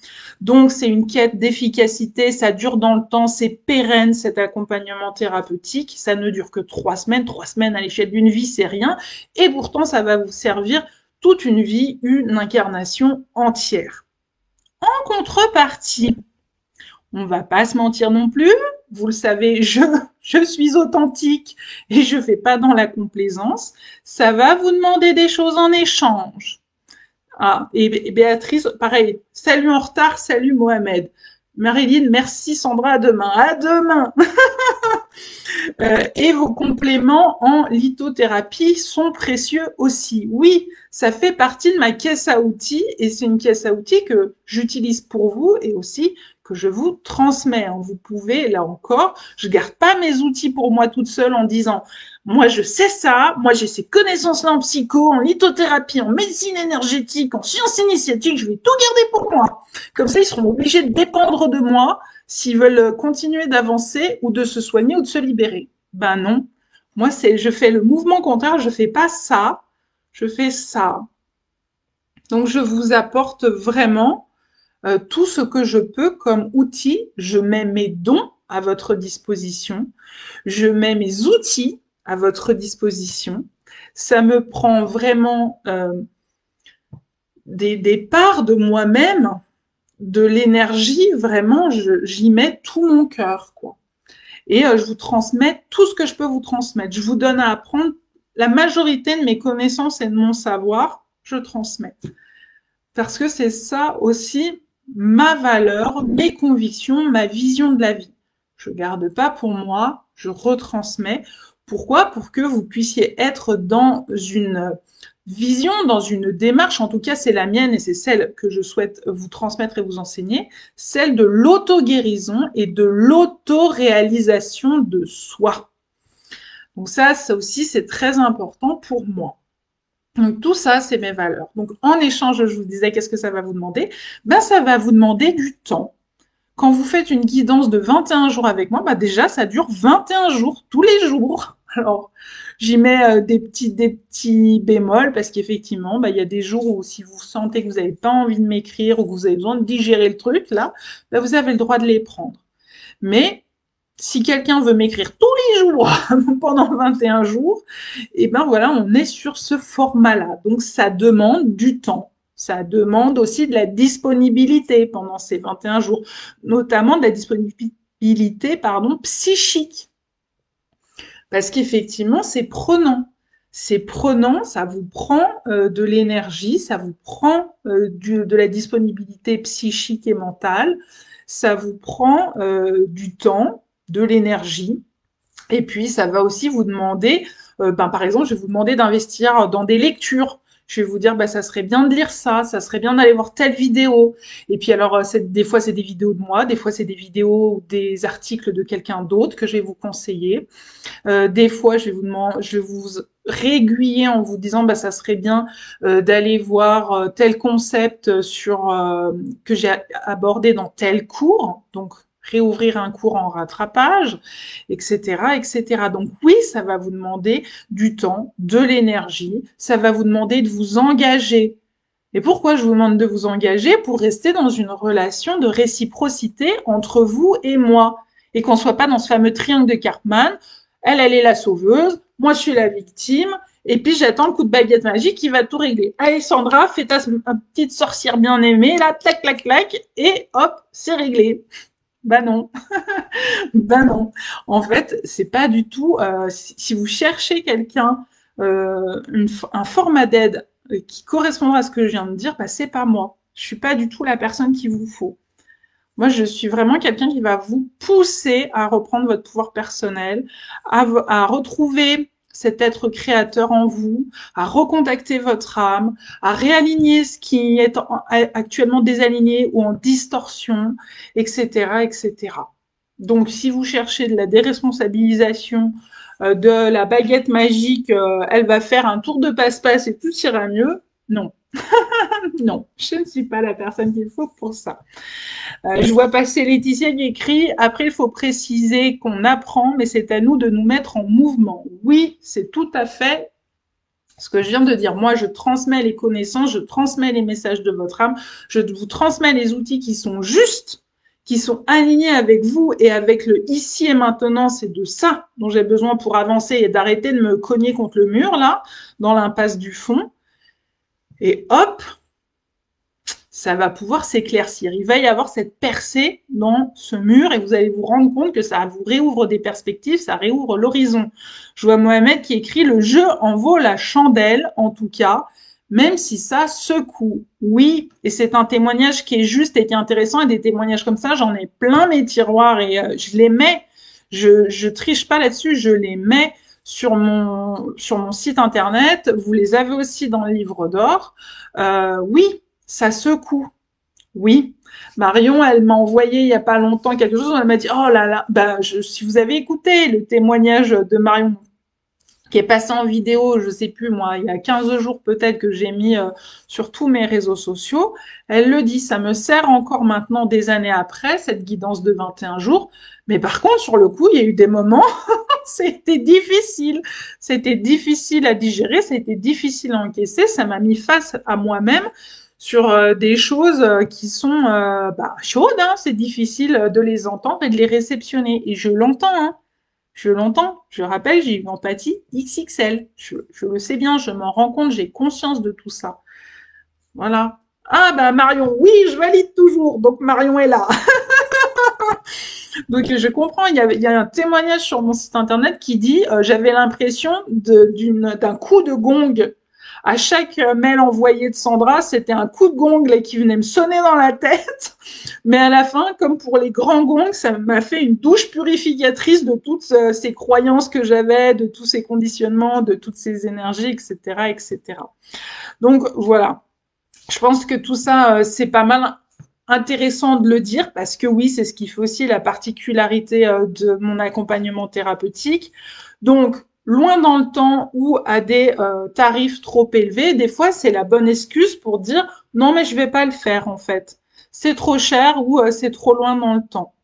Donc c'est une quête d'efficacité, ça dure dans le temps, c'est pérenne cet accompagnement thérapeutique, ça ne dure que 3 semaines, 3 semaines à l'échelle d'une vie c'est rien et pourtant ça va vous servir toute une vie, une incarnation entière. En contrepartie, on va pas se mentir non plus. Vous le savez, je suis authentique et je fais pas dans la complaisance. Ça va vous demander des choses en échange. Ah, et Béatrice, pareil. Salut en retard, salut Mohamed. Marilyn, merci Sandra, à demain. À demain. Et vos compléments en lithothérapie sont précieux aussi. Oui, ça fait partie de ma caisse à outils et c'est une caisse à outils que j'utilise pour vous et aussi que je vous transmets. Vous pouvez, là encore, je garde pas mes outils pour moi toute seule en disant moi je sais ça, moi j'ai ces connaissances-là en psycho, en lithothérapie, en médecine énergétique, en sciences initiatiques, je vais tout garder pour moi. Comme ça, ils seront obligés de dépendre de moi s'ils veulent continuer d'avancer ou de se soigner ou de se libérer. Ben non. Moi, je fais le mouvement contraire, je fais pas ça, je fais ça. Donc, je vous apporte vraiment tout ce que je peux comme outil. Je mets mes dons à votre disposition. Je mets mes outils à votre disposition. Ça me prend vraiment des parts de moi-même, de l'énergie, vraiment, j'y mets tout mon cœur, quoi. Et je vous transmets tout ce que je peux vous transmettre. Je vous donne à apprendre la majorité de mes connaissances et de mon savoir, je transmets. Parce que c'est ça aussi ma valeur, mes convictions, ma vision de la vie. Je garde pas pour moi, je retransmets. Pourquoi? Pour que vous puissiez être dans une vision, dans une démarche, en tout cas c'est la mienne et c'est celle que je souhaite vous transmettre et vous enseigner, celle de l'auto-guérison et de l'auto-réalisation de soi. Donc ça aussi c'est très important pour moi. Donc tout ça, c'est mes valeurs. Donc en échange, je vous disais, qu'est-ce que ça va vous demander? Ben ça va vous demander du temps. Quand vous faites une guidance de 21 jours avec moi, bah déjà, ça dure 21 jours, tous les jours. Alors, j'y mets des petits bémols parce qu'effectivement, bah, il y a des jours où si vous sentez que vous n'avez pas envie de m'écrire ou que vous avez besoin de digérer le truc, là, bah, vous avez le droit de les prendre. Mais si quelqu'un veut m'écrire tous les jours pendant 21 jours, et ben voilà, on est sur ce format-là. Donc, ça demande du temps. Ça demande aussi de la disponibilité pendant ces 21 jours, notamment de la disponibilité, psychique. Parce qu'effectivement, c'est prenant. c'est prenant, ça vous prend de l'énergie, ça vous prend de la disponibilité psychique et mentale, ça vous prend du temps, de l'énergie, et puis, ça va aussi vous demander, par exemple, je vais vous demander d'investir dans des lectures. Je vais vous dire, bah, ça serait bien de lire ça serait bien d'aller voir telle vidéo. Et puis alors, des fois, c'est des vidéos de moi, des fois, c'est des vidéos ou des articles de quelqu'un d'autre que je vais vous conseiller. Des fois, je vais vous réaiguiller en vous disant, bah, ça serait bien d'aller voir tel concept que j'ai abordé dans tel cours. Donc, réouvrir un cours en rattrapage, etc., etc. Donc oui, ça va vous demander du temps, de l'énergie, ça va vous demander de vous engager. Et pourquoi je vous demande de vous engager? Pour rester dans une relation de réciprocité entre vous et moi. Et qu'on soit pas dans ce fameux triangle de Cartman. Elle est la sauveuse, moi je suis la victime, et puis j'attends le coup de baguette magique qui va tout régler. Allez Sandra, fais ta petite sorcière bien aimée, là, clac, clac, clac, et hop, c'est réglé. Bah non, bah non. En fait, c'est pas du tout. Si vous cherchez quelqu'un, un format d'aide qui correspondra à ce que je viens de dire, bah c'est pas moi. Je suis pas du tout la personne qu'il vous faut. Moi, je suis vraiment quelqu'un qui va vous pousser à reprendre votre pouvoir personnel, à retrouver cet être créateur en vous, à recontacter votre âme, à réaligner ce qui est actuellement désaligné ou en distorsion, etc., etc. Donc, si vous cherchez de la déresponsabilisation, de la baguette magique, elle va faire un tour de passe-passe et tout ira mieux, non. Non, je ne suis pas la personne qu'il faut pour ça. Je vois passer Laetitia qui écrit, après il faut préciser qu'on apprend, mais c'est à nous de nous mettre en mouvement. Oui, c'est tout à fait ce que je viens de dire. Moi, je transmets les connaissances, je transmets les messages de votre âme, je vous transmets les outils qui sont justes, qui sont alignés avec vous et avec le ici et maintenant. C'est de ça dont j'ai besoin pour avancer et d'arrêter de me cogner contre le mur, là, dans l'impasse du fond. Et hop, ça va pouvoir s'éclaircir. Il va y avoir cette percée dans ce mur et vous allez vous rendre compte que ça vous réouvre des perspectives, ça réouvre l'horizon. Je vois Mohamed qui écrit le jeu en vaut la chandelle, en tout cas, même si ça secoue. Oui, et c'est un témoignage qui est juste et qui est intéressant et des témoignages comme ça, j'en ai plein mes tiroirs et je les mets. Je triche pas là-dessus, je les mets sur mon site internet. Vous les avez aussi dans le livre d'or. Oui, ça secoue. Oui. Marion, elle m'a envoyé il y a pas longtemps quelque chose. Elle m'a dit, oh là là, si vous avez écouté le témoignage de Marion qui est passé en vidéo, je sais plus moi, il y a 15 jours peut-être que j'ai mis sur tous mes réseaux sociaux, elle le dit, ça me sert encore maintenant des années après, cette guidance de 21 jours. Mais par contre, sur le coup, il y a eu des moments, c'était difficile à digérer, c'était difficile à encaisser, ça m'a mis face à moi-même sur des choses qui sont chaudes, hein, c'est difficile de les entendre et de les réceptionner. Et je l'entends, hein. Je l'entends. Je rappelle, j'ai une empathie XXL. Je le sais bien, je m'en rends compte, j'ai conscience de tout ça. Voilà. Ah bah Marion, oui, je valide toujours. Donc Marion est là. Donc je comprends. Il y a un témoignage sur mon site internet qui dit j'avais l'impression d'un coup de gong. À chaque mail envoyé de Sandra, c'était un coup de gong là, qui venait me sonner dans la tête. Mais à la fin, comme pour les grands gongs, ça m'a fait une douche purificatrice de toutes ces croyances que j'avais, de tous ces conditionnements, de toutes ces énergies, etc., etc. Donc voilà. Je pense que tout ça, c'est pas mal intéressant de le dire parce que oui, c'est ce qui fait aussi la particularité de mon accompagnement thérapeutique. Donc, loin dans le temps ou à des tarifs trop élevés, des fois, c'est la bonne excuse pour dire non, mais je vais pas le faire en fait. C'est trop cher ou c'est trop loin dans le temps.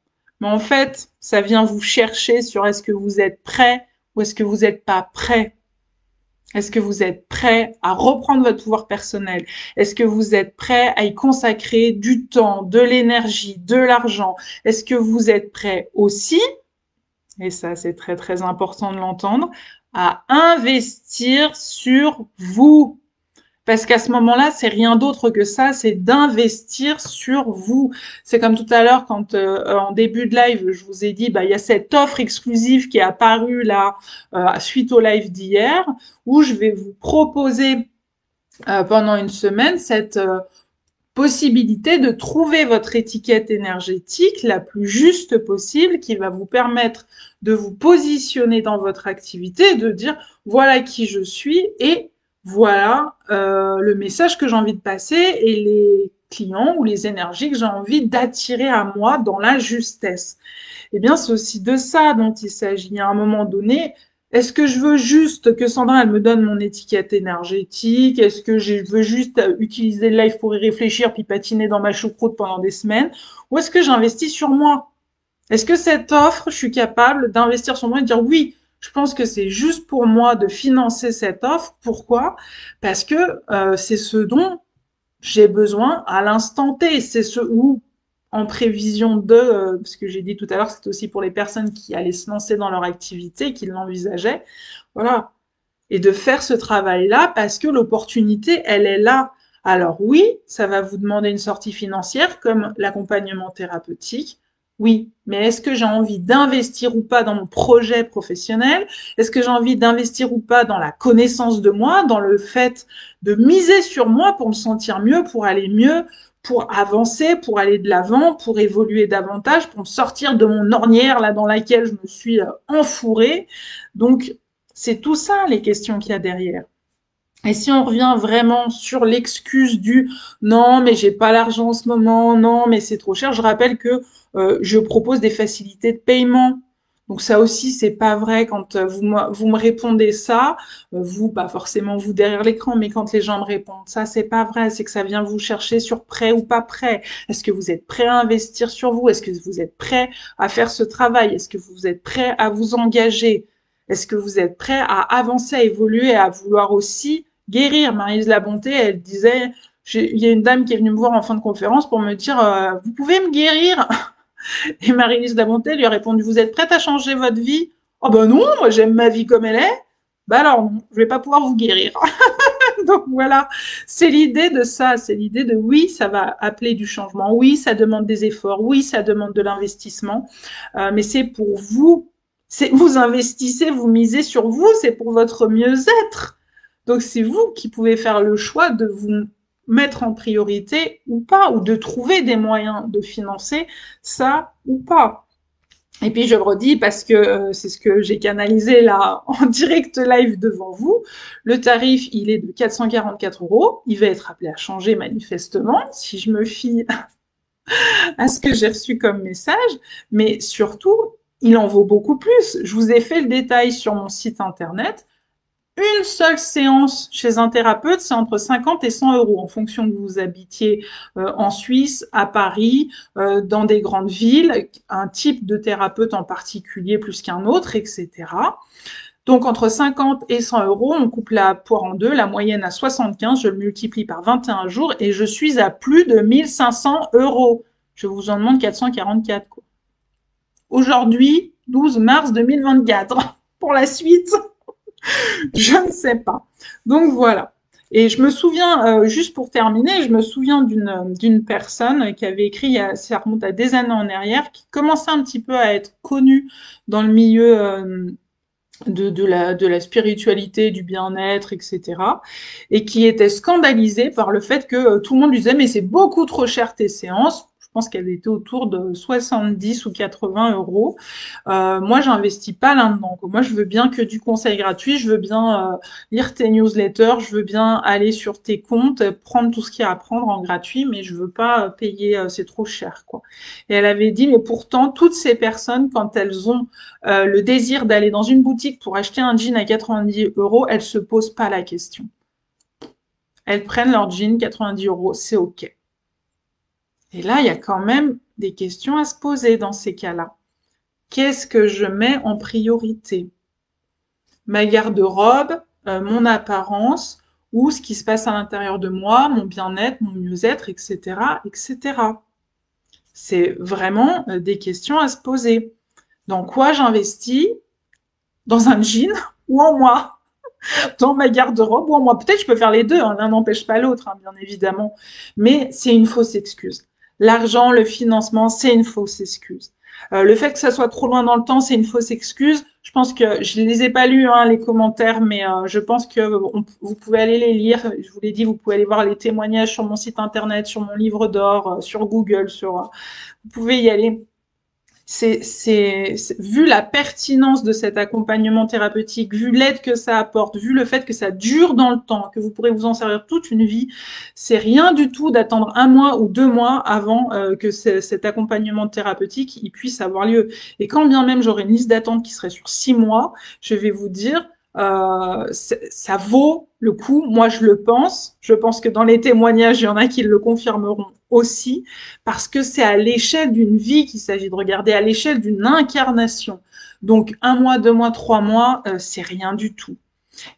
Mais en fait, ça vient vous chercher sur est-ce que vous êtes prêt ou est-ce que vous n'êtes pas prêt. Est-ce que vous êtes prêt à reprendre votre pouvoir personnel? Est-ce que vous êtes prêt à y consacrer du temps, de l'énergie, de l'argent? Est-ce que vous êtes prêt aussi, et ça c'est très très important de l'entendre, à investir sur vous? Parce qu'à ce moment-là, c'est rien d'autre que ça, c'est d'investir sur vous. C'est comme tout à l'heure quand en début de live, je vous ai dit, bah il y a cette offre exclusive qui est apparue là suite au live d'hier, où je vais vous proposer pendant une semaine cette possibilité de trouver votre étiquette énergétique la plus juste possible, qui va vous permettre de vous positionner dans votre activité, de dire voilà qui je suis et voilà le message que j'ai envie de passer et les clients ou les énergies que j'ai envie d'attirer à moi dans la justesse. Eh bien, c'est aussi de ça dont il s'agit. À un moment donné, est-ce que je veux juste que Sandra, elle me donne mon étiquette énergétique? Est-ce que je veux juste utiliser le live pour y réfléchir puis patiner dans ma choucroute pendant des semaines? Ou est-ce que j'investis sur moi? Est-ce que cette offre, je suis capable d'investir sur moi et de dire oui, je pense que c'est juste pour moi de financer cette offre. Pourquoi? Parce que c'est ce dont j'ai besoin à l'instant T. C'est ce où, en prévision de, parce que j'ai dit tout à l'heure, c'est aussi pour les personnes qui allaient se lancer dans leur activité, qui l'envisageaient. Voilà. Et de faire ce travail-là parce que l'opportunité, elle est là. Alors oui, ça va vous demander une sortie financière comme l'accompagnement thérapeutique. Oui, mais est-ce que j'ai envie d'investir ou pas dans mon projet professionnel? Est-ce que j'ai envie d'investir ou pas dans la connaissance de moi, dans le fait de miser sur moi pour me sentir mieux, pour aller mieux, pour avancer, pour aller de l'avant, pour évoluer davantage, pour me sortir de mon ornière là dans laquelle je me suis enfourrée. Donc c'est tout ça les questions qu'il y a derrière. Et si on revient vraiment sur l'excuse du non, mais j'ai pas l'argent en ce moment, non, mais c'est trop cher, je rappelle que je propose des facilités de paiement. Donc ça aussi, c'est pas vrai quand vous me répondez ça, vous, pas forcément vous derrière l'écran, mais quand les gens me répondent ça, c'est pas vrai, c'est que ça vient vous chercher sur prêt ou pas prêt. Est-ce que vous êtes prêt à investir sur vous? Est-ce que vous êtes prêt à faire ce travail? Est-ce que vous êtes prêt à vous engager? Est-ce que vous êtes prêt à avancer, à évoluer, à vouloir aussi guérir? Maryse Labonté, elle disait, il y a une dame qui est venue me voir en fin de conférence pour me dire, vous pouvez me guérir? Et Maryse Labonté lui a répondu, vous êtes prête à changer votre vie? Oh ben non, moi j'aime ma vie comme elle est. Ben alors non, je vais pas pouvoir vous guérir. Donc voilà, c'est l'idée de ça, c'est l'idée de oui, ça va appeler du changement, oui, ça demande des efforts, oui, ça demande de l'investissement, mais c'est pour vous, c'est vous investissez, vous misez sur vous, c'est pour votre mieux-être. Donc c'est vous qui pouvez faire le choix de vous mettre en priorité ou pas, ou de trouver des moyens de financer ça ou pas. Et puis je le redis parce que c'est ce que j'ai canalisé là en direct live devant vous. Le tarif, il est de 444 €. Il va être appelé à changer manifestement si je me fie à ce que j'ai reçu comme message. Mais surtout, il en vaut beaucoup plus. Je vous ai fait le détail sur mon site internet. Une seule séance chez un thérapeute, c'est entre 50 et 100 € en fonction que vous habitiez en Suisse, à Paris, dans des grandes villes, un type de thérapeute en particulier plus qu'un autre, etc. Donc entre 50 et 100 €, on coupe la poire en deux, la moyenne à 75, je le multiplie par 21 jours et je suis à plus de 1500 €. Je vous en demande 444, quoi. Aujourd'hui, 12 mars 2024. Pour la suite, je ne sais pas. Donc voilà. Et je me souviens, juste pour terminer, je me souviens d'une personne qui avait écrit, ça remonte à des années en arrière, qui commençait un petit peu à être connue dans le milieu de la spiritualité, du bien-être, etc. Et qui était scandalisée par le fait que tout le monde lui disait mais c'est beaucoup trop cher tes séances. Je pense qu'elle était autour de 70 ou 80 €. Moi, j'investis pas là-dedans. Moi, je veux bien que du conseil gratuit, je veux bien lire tes newsletters, je veux bien aller sur tes comptes, prendre tout ce qu'il y a à prendre en gratuit, mais je veux pas payer, c'est trop cher, quoi. Et elle avait dit, mais pourtant, toutes ces personnes, quand elles ont le désir d'aller dans une boutique pour acheter un jean à 90 €, elles se posent pas la question. Elles prennent leur jean, 90 €, c'est OK. Et là, il y a quand même des questions à se poser dans ces cas-là. Qu'est-ce que je mets en priorité? Ma garde-robe, mon apparence ou ce qui se passe à l'intérieur de moi, mon bien-être, mon mieux-être, etc., etc. C'est vraiment des questions à se poser. Dans quoi j'investis? Dans un jean ou en moi? dans ma garde-robe. Bon, moi, peut-être je peux faire les deux, hein, l'un n'empêche pas l'autre, hein, bien évidemment. Mais c'est une fausse excuse. L'argent, le financement, c'est une fausse excuse. Le fait que ça soit trop loin dans le temps, c'est une fausse excuse. Je pense que je les ai pas lus, hein, les commentaires, mais je pense que vous pouvez aller les lire. Je vous l'ai dit, vous pouvez aller voir les témoignages sur mon site internet, sur mon livre d'or, sur Google, vous pouvez y aller. Vu la pertinence de cet accompagnement thérapeutique, vu l'aide que ça apporte, vu le fait que ça dure dans le temps, que vous pourrez vous en servir toute une vie, c'est rien du tout d'attendre 1 mois ou 2 mois avant que cet accompagnement thérapeutique il puisse avoir lieu. Et quand bien même j'aurai une liste d'attente qui serait sur 6 mois, je vais vous dire, ça vaut le coup. Moi, je le pense. Je pense que dans les témoignages, il y en a qui le confirmeront aussi, parce que c'est à l'échelle d'une vie qu'il s'agit de regarder, à l'échelle d'une incarnation. Donc 1 mois, 2 mois, 3 mois, c'est rien du tout.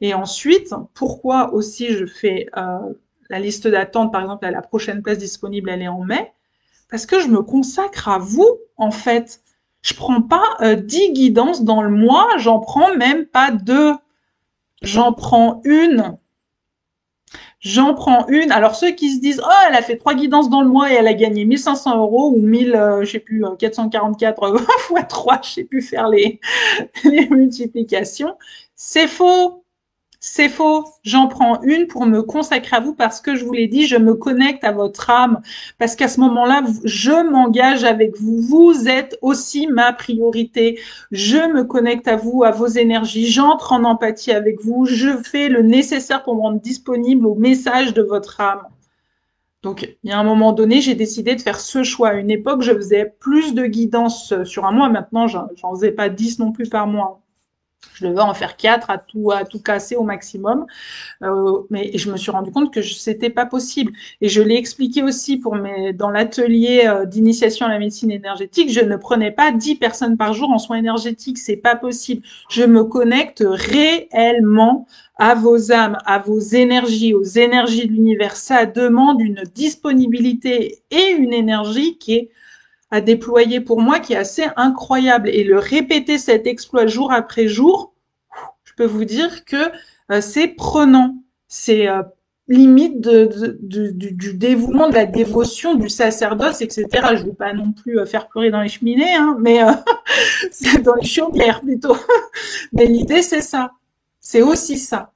Et ensuite, pourquoi aussi je fais la liste d'attente, par exemple, à la prochaine place disponible, elle est en mai, parce que je me consacre à vous, en fait. Je prends pas 10 guidances dans le mois, j'en prends même pas 2. J'en prends une. J'en prends une. Alors ceux qui se disent, oh, elle a fait 3 guidances dans le mois et elle a gagné 1 500 € ou 1000, je sais plus, 444 fois 3, je sais plus faire les multiplications. C'est faux. C'est faux. J'en prends une pour me consacrer à vous parce que je vous l'ai dit, je me connecte à votre âme. Parce qu'à ce moment-là, je m'engage avec vous. Vous êtes aussi ma priorité. Je me connecte à vous, à vos énergies. J'entre en empathie avec vous. Je fais le nécessaire pour me rendre disponible au message de votre âme. Donc, il y a un moment donné, j'ai décidé de faire ce choix. À une époque, je faisais plus de guidance sur un mois. Maintenant, j'en faisais pas 10 non plus par mois. Je devais en faire 4 à tout casser au maximum. Mais je me suis rendu compte que c'était pas possible. Et je l'ai expliqué aussi dans l'atelier d'initiation à la médecine énergétique. Je ne prenais pas 10 personnes par jour en soins énergétiques. C'est pas possible. Je me connecte réellement à vos âmes, à vos énergies, aux énergies de l'univers. Ça demande une disponibilité et une énergie qui est à déployer pour moi, qui est assez incroyable. Et le répéter cet exploit jour après jour, je peux vous dire que c'est prenant. C'est limite du dévouement, de la dévotion, du sacerdoce, etc. Je ne veux pas non plus faire pleurer dans les cheminées, hein, mais c'est dans les chaumières plutôt. Mais l'idée, c'est ça. C'est aussi ça.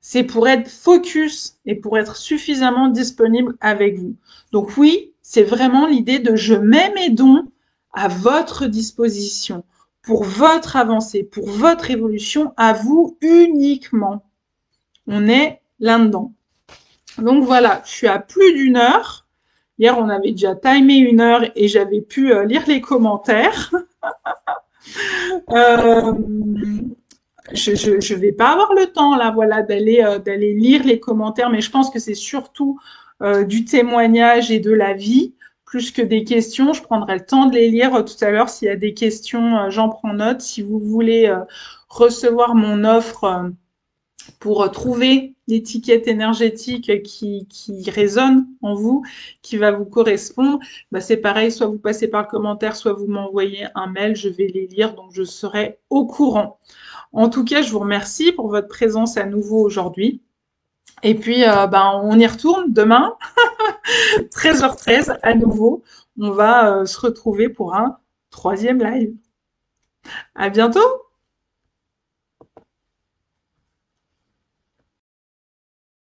C'est pour être focus et pour être suffisamment disponible avec vous. Donc oui, c'est vraiment l'idée de je mets mes dons à votre disposition pour votre avancée, pour votre évolution, à vous uniquement. On est là-dedans. Donc voilà, je suis à plus d'1 heure. Hier, on avait déjà timé 1 heure et j'avais pu lire les commentaires. euh, je vais pas avoir le temps là, voilà, d'aller lire les commentaires, mais je pense que c'est surtout du témoignage et de la vie plus que des questions. Je prendrai le temps de les lire tout à l'heure. S'il y a des questions, j'en prends note. Si vous voulez recevoir mon offre pour trouver l'étiquette énergétique qui résonne en vous, qui va vous correspondre, bah c'est pareil, soit vous passez par le commentaire, soit vous m'envoyez un mail, je vais les lire, donc je serai au courant. En tout cas, je vous remercie pour votre présence à nouveau aujourd'hui. Et puis, on y retourne demain, 13h13 à nouveau. On va se retrouver pour un troisième live. À bientôt!